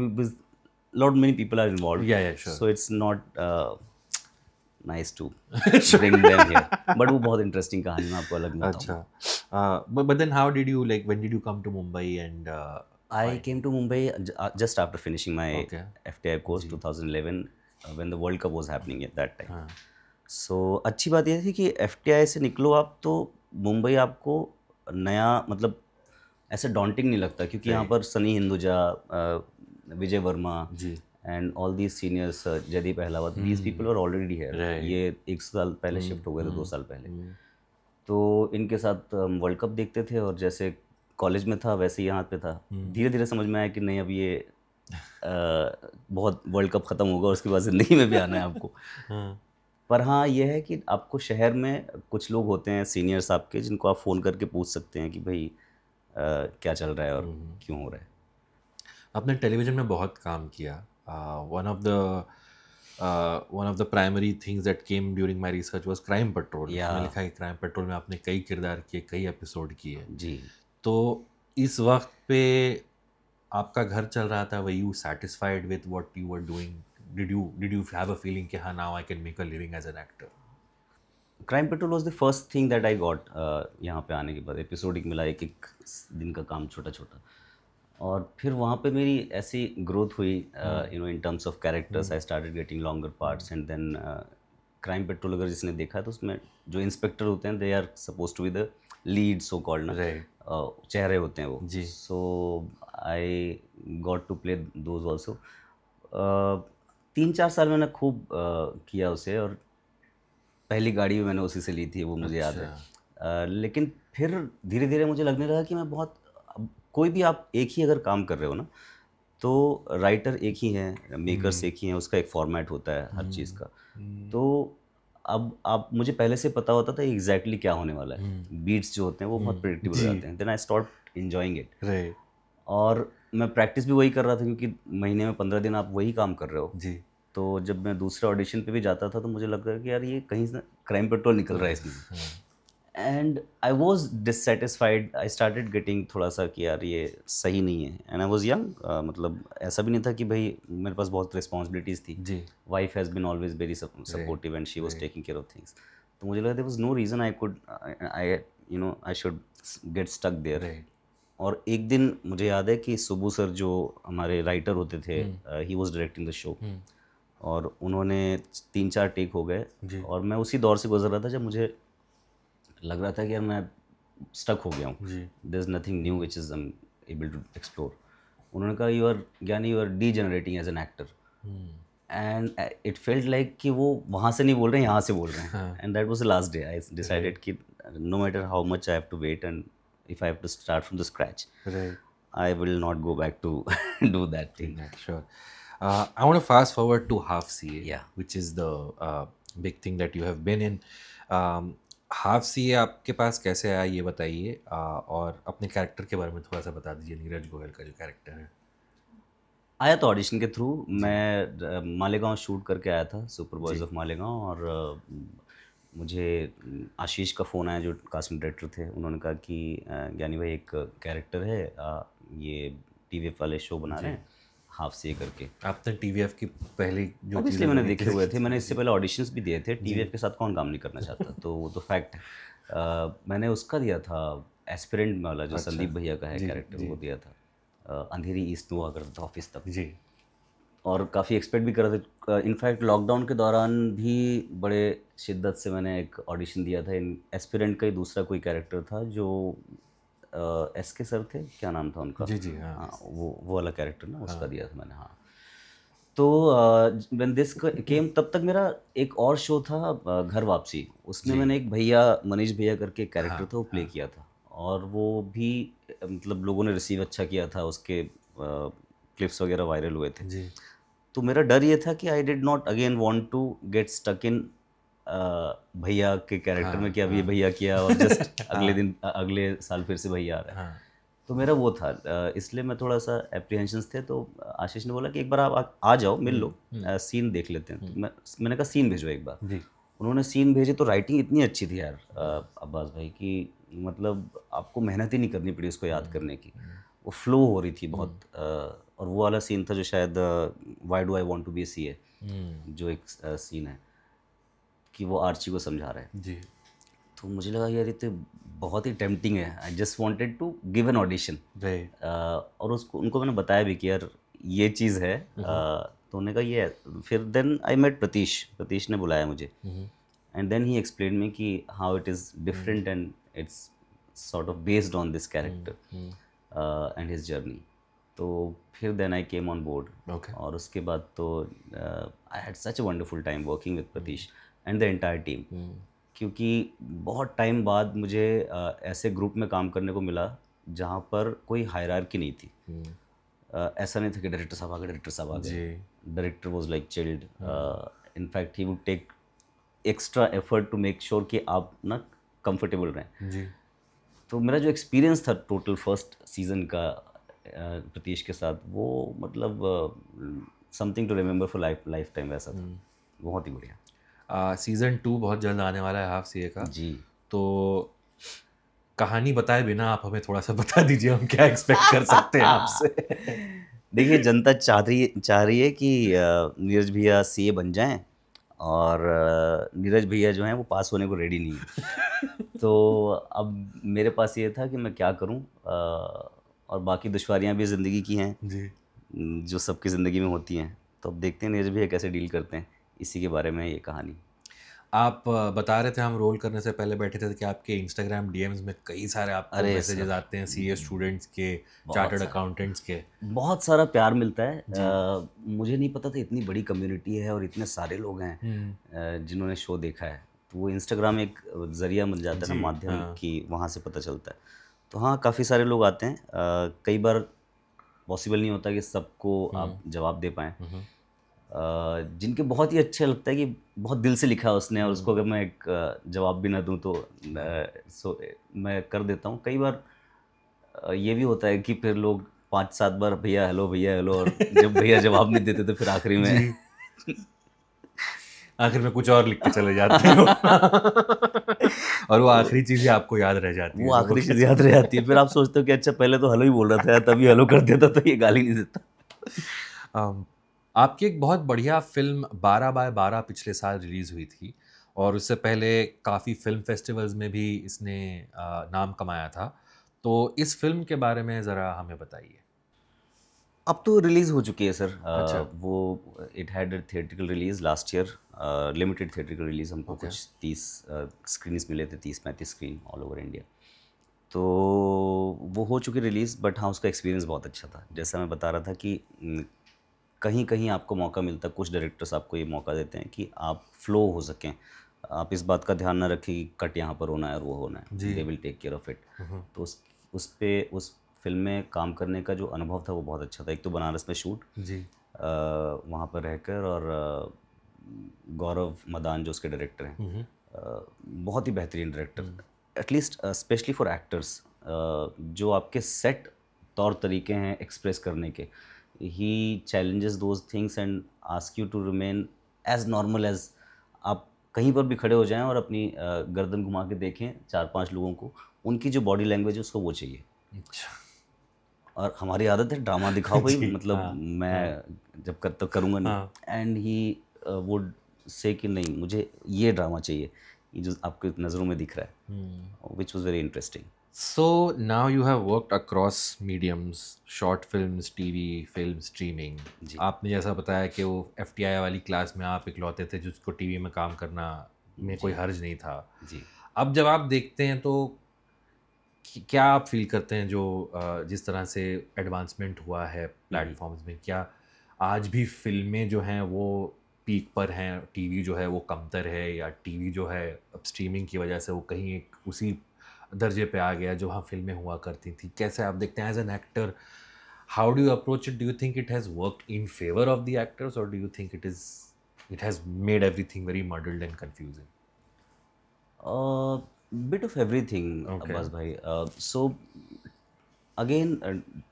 lot many people are involve, so it's not nice to bring them here, but वो बहुत इंटरेस्टिंग कहानी मैं आपको अलग बताऊंगा। अच्छा, but then how did you, like, when did you come to Mumbai and I came to Mumbai just after finishing my FTI course 2011 when the World Cup was happening at that time. सो अच्छी बात यह थी कि FTI से निकलो आप तो मुंबई आपको नया मतलब ऐसे डॉन्टिंग नहीं लगता, क्योंकि यहाँ पर Sunny Hinduja, Vijay Varma and all these seniors, Jaideep Ahlawat, these people are already है। ये 1 साल पहले शिफ्ट हो गए थे, 2 साल पहले। तो इनके साथ हम वर्ल्ड कप देखते थे, और जैसे कॉलेज में था वैसे ही यहाँ पे था। धीरे धीरे समझ में आया कि नहीं, अब ये बहुत वर्ल्ड कप ख़त्म होगा उसके बाद ज़िंदगी में भी आना है आपको। हाँ, पर हाँ, ये है कि आपको शहर में कुछ लोग होते हैं सीनियर्स आपके जिनको आप फ़ोन करके पूछ सकते हैं कि भाई क्या चल रहा है और क्यों हो रहा है। आपने टेलीविज़न में बहुत काम किया। One of the primary things that came during my research was crime petrol. या उसमें लिखा है कि क्राइम पेट्रोल में आपने कई किरदार किए, कई एपिसोड किए। जी। तो इस वक्त पे आपका घर चल रहा था, were you satisfied with what you were doing? Did you have a feeling कि हाँ, now I can make a living as an actor? Crime Patrol was the first thing that I got. यहाँ पे आने के बाद episodic मिला, एक एक दिन का काम छोटा छोटा, और फिर वहाँ पे मेरी ऐसी ग्रोथ हुई in terms of characters. I started getting longer parts and then Crime Patrol अगर जिसने देखा है तो उसमें जो इंस्पेक्टर होते हैं they are suppose to be the lead so called ना, राइट। चेहरे होते हैं वो। जी। So I got to play those also. 3-4 साल मैंने खूब किया उसे, और पहली गाड़ी भी मैंने उसी से ली थी, वो मुझे याद है। लेकिन फिर धीरे धीरे मुझे लगने लगा कि मैं बहुत, अब कोई भी आप एक ही अगर काम कर रहे हो ना, तो राइटर एक ही हैं, मेकर्स एक ही हैं, उसका एक फॉर्मेट होता है हर चीज़ का। तो अब आप, मुझे पहले से पता होता था एग्जैक्टली क्या होने वाला है, बीट्स जो होते हैं वो बहुत प्रेडिक्टेबल हो जाते हैं। Then I start enjoying it, right. और मैं प्रैक्टिस भी वही कर रहा था क्योंकि महीने में 15 दिन आप वही काम कर रहे हो। जी। तो जब मैं दूसरे ऑडिशन पे भी जाता था तो मुझे लग रहा कि यार ये कहीं से क्राइम पेट्रोल निकल रहा है इसमें। And I was dissatisfied, I started getting थोड़ा सा कि यार ये सही नहीं है। एंड आई वॉज यंग, मतलब ऐसा भी नहीं था कि भाई मेरे पास बहुत रिस्पॉन्सिबिलिटीज़ थी। जी। Wife has been always very supportive and she was taking care of things. तो मुझे लगा there was no reason I should get stuck there. Right. और एक दिन मुझे याद है कि सुबू सर जो हमारे राइटर होते थे, he was directing the show, और उन्होंने 3-4 टेक हो गए, जी। और मैं उसी दौर से गुजर रहा था जब मुझे लग रहा था कि यार मैं स्टक हो गया हूँ, जी। There is nothing new which is am able to explore. उन्होंने कहा यू आर ज्ञानी, you are degenerating as an actor. And it felt like कि वो वहाँ से नहीं बोल रहे हैं, यहाँ से बोल रहे हैं। And that was the last day I decided कि no matter how much I have to wait, and if I have to start from the scratch, right. I will not go back to do that thing. Yeah, sure. I want to fast forward to Half CA, Yeah. which is the big thing that you have been in. Half CA आपके पास कैसे आया ये बताइए, और अपने character के बारे में थोड़ा सा बता दीजिए। नीरज गोयल का जो कैरेक्टर है। आया तो ऑडिशन के थ्रू। मैं मालेगांव शूट करके आया था, सुपर बॉयज़ ऑफ मालेगांव, और मुझे आशीष का फ़ोन आया जो कास्टिंग डायरेक्टर थे। उन्होंने कहा कि ज्ञानी भाई एक कैरेक्टर है, ये टीवीएफ वाले शो बना रहे हैं हाफ से करके। आपने टीवीएफ की पहली जो ऑब्वियसली मैंने देखे हुए थे, मैंने इससे पहले ऑडिशंस भी दिए थे। टीवीएफ के साथ कौन काम नहीं करना चाहता, तो वो तो फैक्ट है। मैंने उसका दिया था एस्पिरेंट वाला, जो संदीप भैया का है कैरेक्टर, वो दिया था। अंधेरी ईस्ट में हुआ करता था ऑफिस तक जी। और काफ़ी एक्सपेक्ट भी कर रहे थे। इनफैक्ट लॉकडाउन के दौरान भी बड़े शिद्दत से मैंने एक ऑडिशन दिया था। एस्पिरेंट का ही दूसरा कोई कैरेक्टर था जो एस के सर थे, क्या नाम था उनका? जी। जी। हाँ। वो वाला कैरेक्टर ना, उसका दिया था मैंने। हाँ, तो व्हेन दिस केम, तब तक मेरा एक और शो था घर वापसी। उसमें मैंने एक भैया, मनीष भैया करके एक कैरेक्टर था, वो प्ले किया था, और वो भी मतलब लोगों ने रिसीव अच्छा किया था, उसके क्लिप्स वगैरह वायरल हुए थे। जी। तो मेरा डर ये था कि I did not again want to get stuck in भैया के कैरेक्टर में, कि अब ये भैया किया और जस्ट अगले दिन अगले साल फिर से भैया आ रहा है। तो मेरा वो था, इसलिए मैं थोड़ा सा एप्रीहेंशंस थे। तो आशीष ने बोला कि एक बार आप आ जाओ, मिल लो, सीन देख लेते हैं। तो मैंने कहा सीन भेजो एक बार। उन्होंने सीन भेजे, तो राइटिंग इतनी अच्छी थी यार अब्बास भाई की, मतलब आपको मेहनत ही नहीं करनी पड़ी उसको याद करने की, वो फ्लो हो रही थी बहुत। और वो वाला सीन था जो शायद why do I want to be a CA, जो एक सीन है कि वो आर्ची को समझा रहा है जी। तो मुझे लगा यार ये तो बहुत ही टेम्पटिंग है। I just wanted to give an audition. और उसको उनको मैंने बताया भी कि यार ये चीज़ है। तो उन्होंने कहा ये है। फिर देन आई मेट प्रतीश ने बुलाया मुझे, and then he explain me कि how it is different and it's sort of based on this character and his journey. तो फिर then I came on board, और उसके बाद तो I had such a wonderful time working with Pratish and the entire team, क्योंकि बहुत time बाद मुझे ऐसे ग्रुप में काम करने को मिला जहाँ पर कोई हायरार्की नहीं थी। ऐसा नहीं था कि डायरेक्टर साहब आ गए, डायरेक्टर साहब आ गए। Director was like chilled, in fact he would take extra effort to make sure कि आप ना कंफर्टेबल रहें जी। तो मेरा जो एक्सपीरियंस था टोटल फर्स्ट सीज़न का प्रतीश के साथ, वो मतलब something to remember for lifetime वैसा था। बहुत ही बढ़िया। सीज़न 2 बहुत जल्द आने वाला है हाफ सीए का जी। तो कहानी बताए बिना आप हमें थोड़ा सा बता दीजिए हम क्या एक्सपेक्ट कर सकते हैं आपसे। देखिए, जनता चाह रही है कि नीरज भैया सीए बन जाएं और नीरज भैया जो हैं वो पास होने को रेडी नहीं है। तो अब मेरे पास ये था कि मैं क्या करूं, और बाकी दुश्वारियां भी ज़िंदगी की हैं जी। जो सबकी ज़िंदगी में होती हैं। तो अब देखते हैं नीरज भैया कैसे डील करते हैं, इसी के बारे में ये कहानी। आप बता रहे थे हम रोल करने से पहले बैठे थे कि आपके इंस्टाग्राम डीएम्स में कई सारे आपको अरे मैसेजेस सर, आते हैं सीए स्टूडेंट्स के, बहुत चार्टर्ड सारे। अकाउंटेंट्स के। बहुत सारा प्यार मिलता है। जी। मुझे नहीं पता था इतनी बड़ी कम्युनिटी है और इतने सारे लोग हैं जिन्होंने शो देखा है। तो वो इंस्टाग्राम एक ज़रिया मिल जाता है ना, जी, माध्यम हाँ। कि वहाँ से पता चलता है। तो हाँ, काफ़ी सारे लोग आते हैं। कई बार पॉसिबल नहीं होता कि सबको आप जवाब दे पाएँ। जिनके बहुत ही अच्छे लगता है कि बहुत दिल से लिखा है उसने, और उसको अगर मैं एक जवाब भी ना दूं तो मैं कर देता हूँ। कई बार ये भी होता है कि फिर लोग 5-7 बार भैया हेलो, और जब भैया जवाब नहीं देते तो फिर आखिरी में आखिर में कुछ और लिख के चले जाते हो। और वो आखिरी चीज़ ही आपको याद रह जाती है। वो आखिरी चीज़ याद रह जाती है। फिर आप सोचते हो कि अच्छा पहले तो हेलो ही बोल रहा था, तभी हेलो कर देता तो ये गाली नहीं देता। आपकी एक बहुत बढ़िया फिल्म 12/12 पिछले साल रिलीज़ हुई थी और उससे पहले काफ़ी फिल्म फेस्टिवल्स में भी इसने नाम कमाया था। तो इस फिल्म के बारे में ज़रा हमें बताइए। अब तो रिलीज़ हो चुकी है सर। अच्छा। वो it had theatrical release last year, limited theatrical release. हमको Okay. कुछ 30 स्क्रीन्स मिले थे, 30-35 स्क्रीन ऑल ओवर इंडिया। तो वो हो चुकी रिलीज़, बट हाँ उसका एक्सपीरियंस बहुत अच्छा था। जैसा मैं बता रहा था कि कहीं कहीं आपको मौका मिलता है, कुछ डायरेक्टर्स आपको ये मौका देते हैं कि आप फ्लो हो सकें। आप इस बात का ध्यान ना रखें कि कट यहाँ पर होना है और वो होना है, जी। They will take care of it. तो उस फिल्म में काम करने का जो अनुभव था वो बहुत अच्छा था। एक तो बनारस में शूट, जी। वहाँ पर रहकर, और गौरव मदान जो उसके डायरेक्टर हैं, बहुत ही बेहतरीन director, at least specially for actors. जो आपके सेट तौर तरीके हैं एक्सप्रेस करने के, he challenges those things and ask you to remain as normal as आप कहीं पर भी खड़े हो जाएं और अपनी गर्दन घुमा के देखें 4-5 लोगों को, उनकी जो बॉडी लैंग्वेज है उसको वो चाहिए। अच्छा। और हमारी आदत है ड्रामा दिखाओ भाई, जी, मतलब हाँ, मैं जब कर तो करूँगा नहीं। हाँ। एंड ही वुड से कि नहीं, मुझे ये ड्रामा चाहिए, ये जो आपकी नज़रों में दिख रहा है, which was very interesting. So now you have worked across mediums, short films, TV, film, streaming. जी। आपने जैसा बताया कि वो FTI वाली क्लास में आप इकलौते थे जिसको टीवी में काम करना में कोई हर्ज नहीं था। जी। अब जब आप देखते हैं तो क्या आप फील करते हैं जो जिस तरह से एडवांसमेंट हुआ है प्लेटफॉर्म्स में, क्या आज भी फिल्में जो हैं वो पीक पर हैं, टीवी जो है वो कमतर है, या टीवी जो है अब स्ट्रीमिंग की वजह से वो कहीं एक उसी दर्जे पे आ गया जो हाँ फिल्में हुआ करती थी? कैसे आप देखते हैं as an actor? How do you approach it? Do you think it has worked in favour of the actors, और do you think it has made everything very muddled and confusing? Bit of everything Okay. Abbas भाई। So again,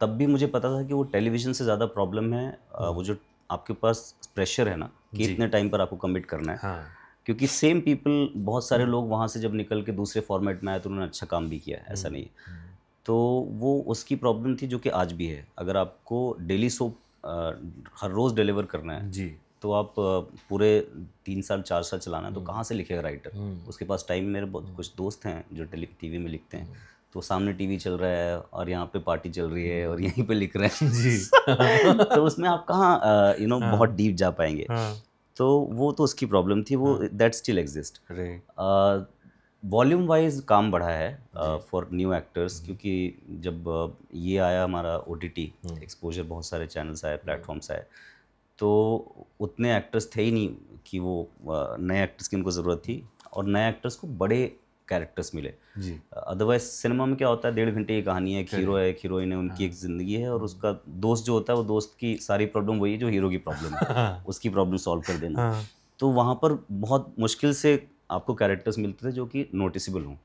तब भी मुझे पता था कि वो television से ज़्यादा प्रॉब्लम है, वो जो आपके पास प्रेशर है ना कि जी। इतने टाइम पर आपको कमिट करना है। हाँ। क्योंकि सेम पीपल, बहुत सारे लोग वहाँ से जब निकल के दूसरे फॉर्मेट में आए तो उन्होंने अच्छा काम भी किया है, ऐसा नहीं है। तो वो उसकी प्रॉब्लम थी जो कि आज भी है। अगर आपको डेली सोप हर रोज़ डिलीवर करना है जी। तो आप पूरे 3 साल 4 साल चलाना है तो कहाँ से लिखेगा राइटर? उसके पास टाइम। मेरे बहुत कुछ दोस्त हैं जो टीवी में लिखते हैं, तो सामने टीवी चल रहा है और यहाँ पे पार्टी चल रही है और यहीं पे लिख रहे हैं। जी। तो उसमें आप कहाँ बहुत डीप जा पाएंगे? हाँ। तो वो तो उसकी प्रॉब्लम थी, वो that still exist. Right. Volume wise काम बढ़ा है फॉर न्यू एक्टर्स, क्योंकि जब ये आया हमारा OTT एक्सपोजर, बहुत सारे चैनल्स आए, प्लेटफॉर्म्स आए, तो उतने एक्टर्स थे ही नहीं कि वो नए एक्टर्स की उनको ज़रूरत थी, और नए एक्टर्स को बड़े कैरेक्टर्स मिले। जी। अदरवाइज सिनेमा में क्या होता है, 1.5 घंटे की कहानी है, एक हीरो है, एक हीरोइन है, उनकी एक ज़िंदगी है, और उसका दोस्त जो होता है वो दोस्त की सारी प्रॉब्लम वही है जो हीरो की प्रॉब्लम है, उसकी प्रॉब्लम सॉल्व कर देना। हाँ। तो वहाँ पर बहुत मुश्किल से आपको कैरेक्टर्स मिलते थे जो कि नोटिसेबल हों,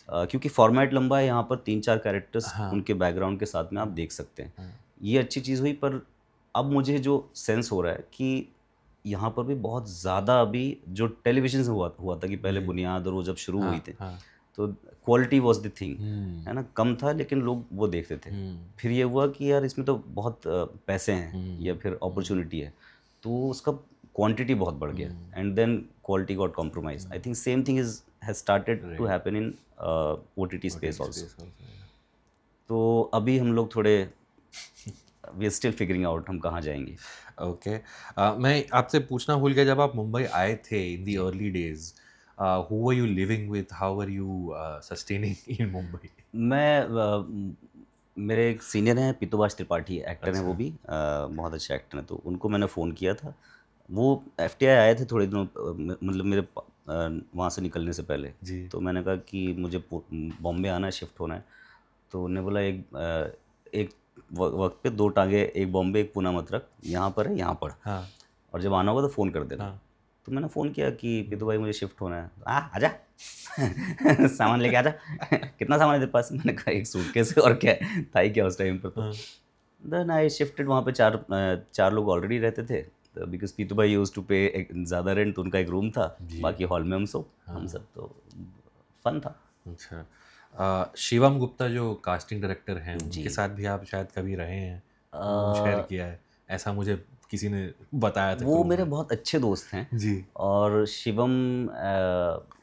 क्योंकि फॉर्मेट लंबा है, यहाँ पर 3-4 कैरेक्टर्स हाँ। उनके बैकग्राउंड के साथ में आप देख सकते हैं। हाँ। ये अच्छी चीज़ हुई, पर अब मुझे जो सेंस हो रहा है कि यहाँ पर भी बहुत ज़्यादा अभी जो टेलीविज़न से हुआ था कि पहले बुनियाद और वो जब शुरू हुई थी, हाँ। तो क्वालिटी वाज द थिंग, हम्म। है ना, कम था लेकिन लोग वो देखते थे। फिर ये हुआ कि यार इसमें तो बहुत पैसे हैं या फिर अपॉर्चुनिटी है, तो उसका क्वांटिटी बहुत बढ़ गया, and then quality got compromise. I think same thing is has started to happen in OTT space also. तो अभी हम लोग थोड़े we are still figuring out हम कहाँ जाएंगे। ओके। मैं आपसे पूछना भूल गया, जब आप मुंबई आए थे in the early days, who were you living with, how were you sustaining in Mumbai? मैं मेरे एक सीनियर हैं पितुबाश त्रिपाठी, एक्टर हैं वो अच्छा। भी, बहुत अच्छे एक्टर हैं, तो उनको मैंने फ़ोन किया था। वो एफटीआई आए थे थोड़े दिनों, मतलब मेरे वहाँ से निकलने से पहले। जी। तो मैंने कहा कि मुझे बॉम्बे आना है, शिफ्ट होना है। तो उन्होंने बोला एक वक्त पे 2 टांगे, एक बॉम्बे एक पूना मत रख, यहाँ पर है यहाँ पढ़, हाँ। और जब आना होगा तो फ़ोन कर देना। हाँ। तो मैंने फ़ोन किया कि पितू भाई मुझे शिफ्ट होना है। आजा सामान लेके आजा कितना सामान है तेरे पास? मैंने कहा एक सूटकेस और क्या था ही क्या उस टाइम पर। तो देन आई शिफ्टेड। वहाँ पे चार लोग ऑलरेडी रहते थे, बिकॉज पीतू भाई यूज टू पे ज़्यादा रेंट, तो उनका एक रूम था, बाकी हॉल में हम सब तो फन था। अच्छा। शिवम गुप्ता जो कास्टिंग डायरेक्टर हैं, जी। उनके साथ भी आप शायद कभी रहे हैं, रूम शेयर किया है, ऐसा मुझे किसी ने बताया था। वो मेरे बहुत अच्छे दोस्त हैं जी। और Shivam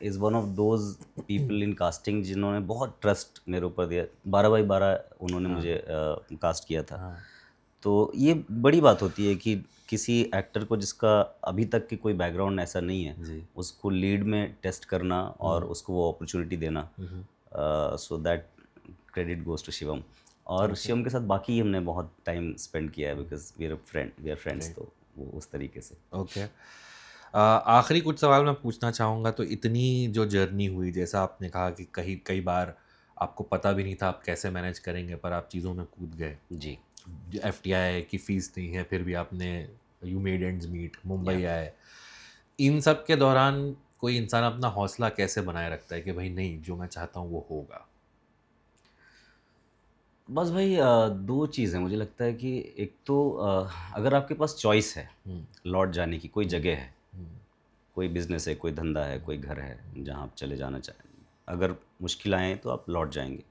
is one of those people in casting जिन्होंने बहुत ट्रस्ट मेरे ऊपर दिया। 12/12 उन्होंने मुझे कास्ट किया था। हाँ। तो ये बड़ी बात होती है कि किसी एक्टर को जिसका अभी तक की कोई बैकग्राउंड ऐसा नहीं है, जी। उसको लीड में टेस्ट करना और उसको वो अपॉर्चुनिटी देना, so that credit goes to Shivam. और शिवम के साथ बाकी हमने बहुत टाइम स्पेंड किया है, बिकॉज वी आर फ्रेंड्स, तो वो उस तरीके से। ओके। आखिरी कुछ सवाल मैं पूछना चाहूँगा। तो इतनी जो जर्नी हुई, जैसा आपने कहा कि कई बार आपको पता भी नहीं था आप कैसे मैनेज करेंगे, पर आप चीज़ों में कूद गए। जी। एफटीआई की फ़ीस नहीं है, फिर भी आपने you made ends meet, Mumbai आए। इन सब के दौरान कोई इंसान अपना हौसला कैसे बनाए रखता है कि भाई नहीं, जो मैं चाहता हूँ वो होगा? बस भाई 2 चीज़ हैं मुझे लगता है कि एक तो अगर आपके पास चॉइस है लौट जाने की, कोई जगह है, कोई बिज़नेस है, कोई धंधा है, कोई घर है जहाँ आप चले जाना चाहें, अगर मुश्किल आए तो आप लौट जाएंगे,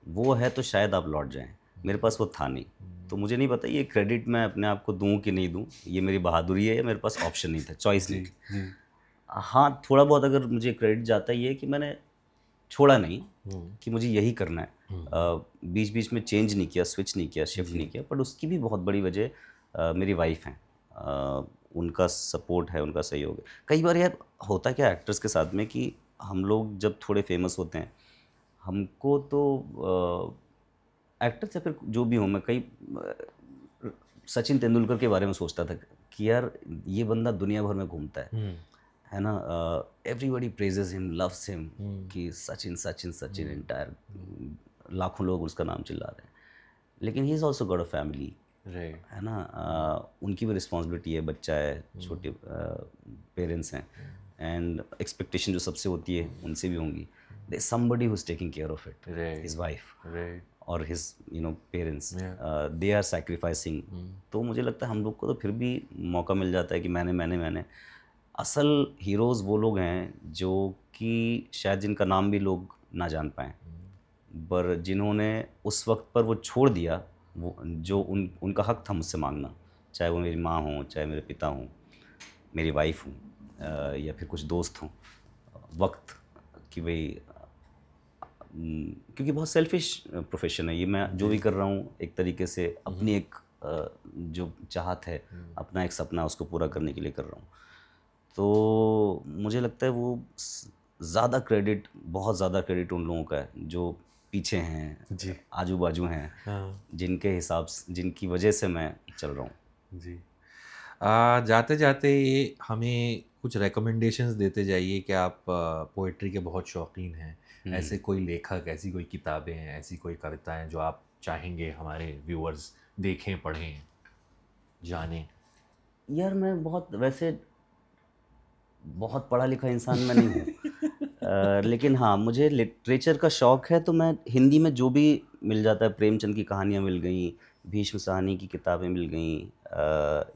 वो है तो शायद आप लौट जाएं। मेरे पास वो था नहीं, तो मुझे नहीं पता ये क्रेडिट मैं अपने आप को दूं कि नहीं दूं, ये मेरी बहादुरी है या मेरे पास ऑप्शन नहीं था, चॉइस नहीं थी। हाँ, थोड़ा बहुत अगर मुझे क्रेडिट जाता ही है कि मैंने छोड़ा नहीं कि मुझे यही करना है, बीच बीच में चेंज नहीं किया, स्विच नहीं किया, शिफ्ट नहीं किया। पर उसकी भी बहुत बड़ी वजह मेरी वाइफ हैं, उनका सपोर्ट है, उनका सहयोग है। कई बार यार होता क्या एक्टर्स के साथ में कि हम लोग जब थोड़े फेमस होते हैं, हमको तो एक्टर्स या फिर जो भी हूँ मैं, सचिन तेंदुलकर के बारे में सोचता था कि यार ये बंदा दुनिया भर में घूमता है ना, everybody praises him, loves him, कि सचिन सचिन सचिन, एंटायर लाखों लोग उसका नाम चिल्ला रहे हैं, लेकिन he is also got a family, है ना, उनकी भी रिस्पॉन्सिबिलिटी है, बच्चा है, छोटे पेरेंट्स हैं, एंड एक्सपेक्टेशन जो सबसे होती है उनसे भी होंगी। There is somebody who is taking care of it, his wife और his parents, they are sacrificing. तो मुझे लगता है हम लोग को तो फिर भी मौका मिल जाता है कि मैंने असल हीरोज़ वो लोग हैं जो कि शायद जिनका नाम भी लोग ना जान पाएँ, पर जिन्होंने उस वक्त पर वो छोड़ दिया, वो जो उनका हक था मुझसे मांगना, चाहे वो मेरी माँ हों, चाहे मेरे पिता हों, मेरी वाइफ हों, या फिर कुछ दोस्त हों, वक्त कि भाई, क्योंकि बहुत सेल्फिश प्रोफेशन है ये, मैं जो भी कर रहा हूँ एक तरीके से अपनी एक जो चाहत है, अपना एक सपना, उसको पूरा करने के लिए कर रहा हूँ। तो मुझे लगता है वो ज़्यादा क्रेडिट, बहुत ज़्यादा क्रेडिट उन लोगों का है जो पीछे हैं, आजू बाजू हैं, जिनके हिसाब से, जिनकी वजह से मैं चल रहा हूँ। जी। जाते जाते हमें कुछ रिकमेंडेशंस देते जाइए कि आप पोइट्री के बहुत शौकीन हैं, ऐसे कोई लेखक, ऐसी कोई किताबें, ऐसी कोई कविताएं जो आप चाहेंगे हमारे व्यूअर्स देखें, पढ़ें, जानें? यार मैं वैसे बहुत पढ़ा लिखा इंसान मैं नहीं हूँ। लेकिन हाँ, मुझे लिटरेचर का शौक़ है, तो मैं हिंदी में जो भी मिल जाता है, प्रेमचंद की कहानियाँ मिल गई, भीष्म साहनी की किताबें मिल गई,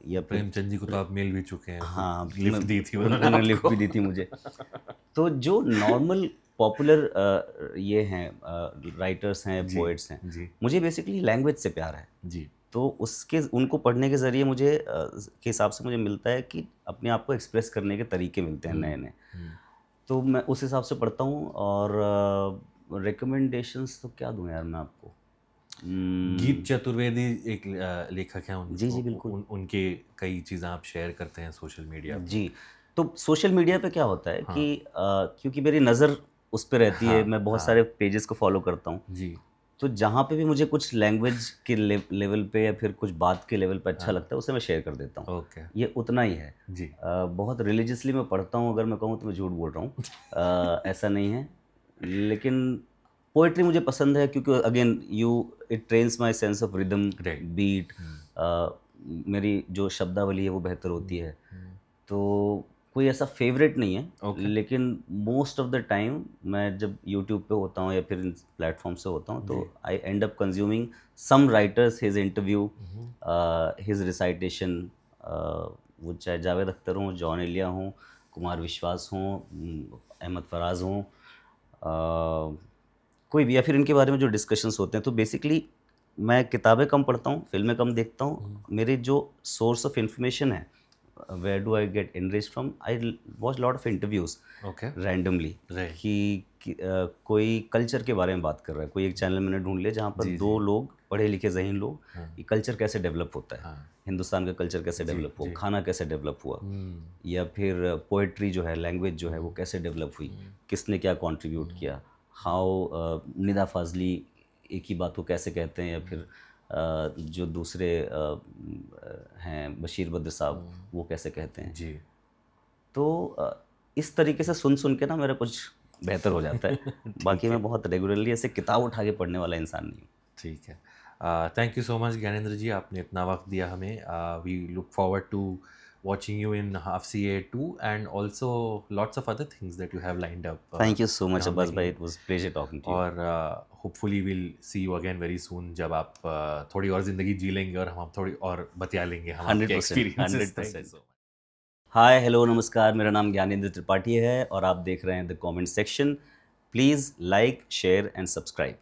या फिर प्रेमचंद जी को तो आप मिल भी चुके हैं। हाँ, लिफ्ट दी थी उन्होंने लिफ्ट भी दी थी मुझे। तो जो नॉर्मल पॉपुलर ये हैं राइटर्स हैं, पोएट्स हैं, जी मुझे बेसिकली लैंग्वेज से प्यार है। जी। तो उनको पढ़ने के ज़रिए मुझे के हिसाब से मुझे मिलता है कि अपने आप को एक्सप्रेस करने के तरीके मिलते हैं नए-नए। तो मैं उस हिसाब से पढ़ता हूँ। और रिकमेंडेशंस तो क्या दूँ यार मैं आपको? गीत चतुर्वेदी एक लेखक हैं, जी, जी, बिल्कुल। उनके कई चीज़ें आप शेयर करते हैं सोशल मीडिया पे। जी, तो सोशल मीडिया पे क्या होता है हाँ। कि क्योंकि मेरी नज़र उस पे रहती है, हाँ, मैं बहुत हाँ। सारे पेजेस को फॉलो करता हूँ। जी तो जहाँ पे भी मुझे कुछ लैंग्वेज के लेवल पे या फिर कुछ बात के लेवल पे अच्छा लगता है, उसे मैं शेयर कर देता हूँ। ओके ये उतना ही है। जी। बहुत रिलीजियसली मैं पढ़ता हूँ, अगर मैं कहूँ तो मैं झूठ बोल रहा हूँ। ऐसा नहीं है। लेकिन पोएट्री मुझे पसंद है, क्योंकि again it trains my sense of rhythm, Right. Beat. मेरी जो शब्दावली है वो बेहतर होती है। तो कोई ऐसा फेवरेट नहीं है। Okay. लेकिन मोस्ट ऑफ द टाइम मैं जब यूट्यूब पे होता हूँ या फिर इन प्लेटफॉर्म से होता हूँ, तो I end up consuming some writers, his interview, his recitation. वो चाहे जावेद अख्तर हों, जॉन एलिया हों, कुमार विश्वास हों, अहमद फराज हों, कोई भी, या फिर इनके बारे में जो डिस्कशंस होते हैं। तो बेसिकली मैं किताबें कम पढ़ता हूँ, फिल्में कम देखता हूँ। मेरे जो सोर्स ऑफ इंफॉर्मेशन है, where do I get enriched from, I watch lot of interviews Okay. Randomly, Right. कि कोई कल्चर के बारे में बात कर रहा है। कोई एक चैनल मैंने ढूंढ लिया जहाँ पर जी, दो जी। लोग पढ़े लिखे ज़हीन लोग, हाँ। ये कल्चर कैसे डेवलप होता है, हाँ। हिंदुस्तान का कल्चर कैसे जी, डेवलप हुआ, जी। खाना कैसे डेवलप हुआ, या फिर पोइट्री जो है, लैंग्वेज जो है, वो कैसे डेवलप हुई, किसने क्या कंट्रीब्यूट किया, हाउ निदा फाजली एक ही बात को कैसे कहते हैं, या फिर जो दूसरे हैं बशीर बद्र साहब, वो कैसे कहते हैं। जी। तो इस तरीके से सुन के ना मेरा कुछ बेहतर हो जाता है। बाकी मैं बहुत रेगुलरली ऐसे किताब उठा के पढ़ने वाला इंसान नहीं हूँ। ठीक है। Thank you so much Gyanendra ji, आपने इतना वक्त दिया हमें। We look forward to watching you in Half CA 2 and also lots of other things that you have lined up. Thank you so much Abbas bhai, it was pleasure talking to you. और hopefully we'll see you again very soon, जब आप थोड़ी और ज़िंदगी जी लेंगे और हम थोड़ी और बतिया लेंगे हम आपके experiences। 100%। हाय हेलो नमस्कार, मेरा नाम ज्ञानेंद्र त्रिपाठी है और आप देख रहे हैं the comment section. Please like, share and subscribe.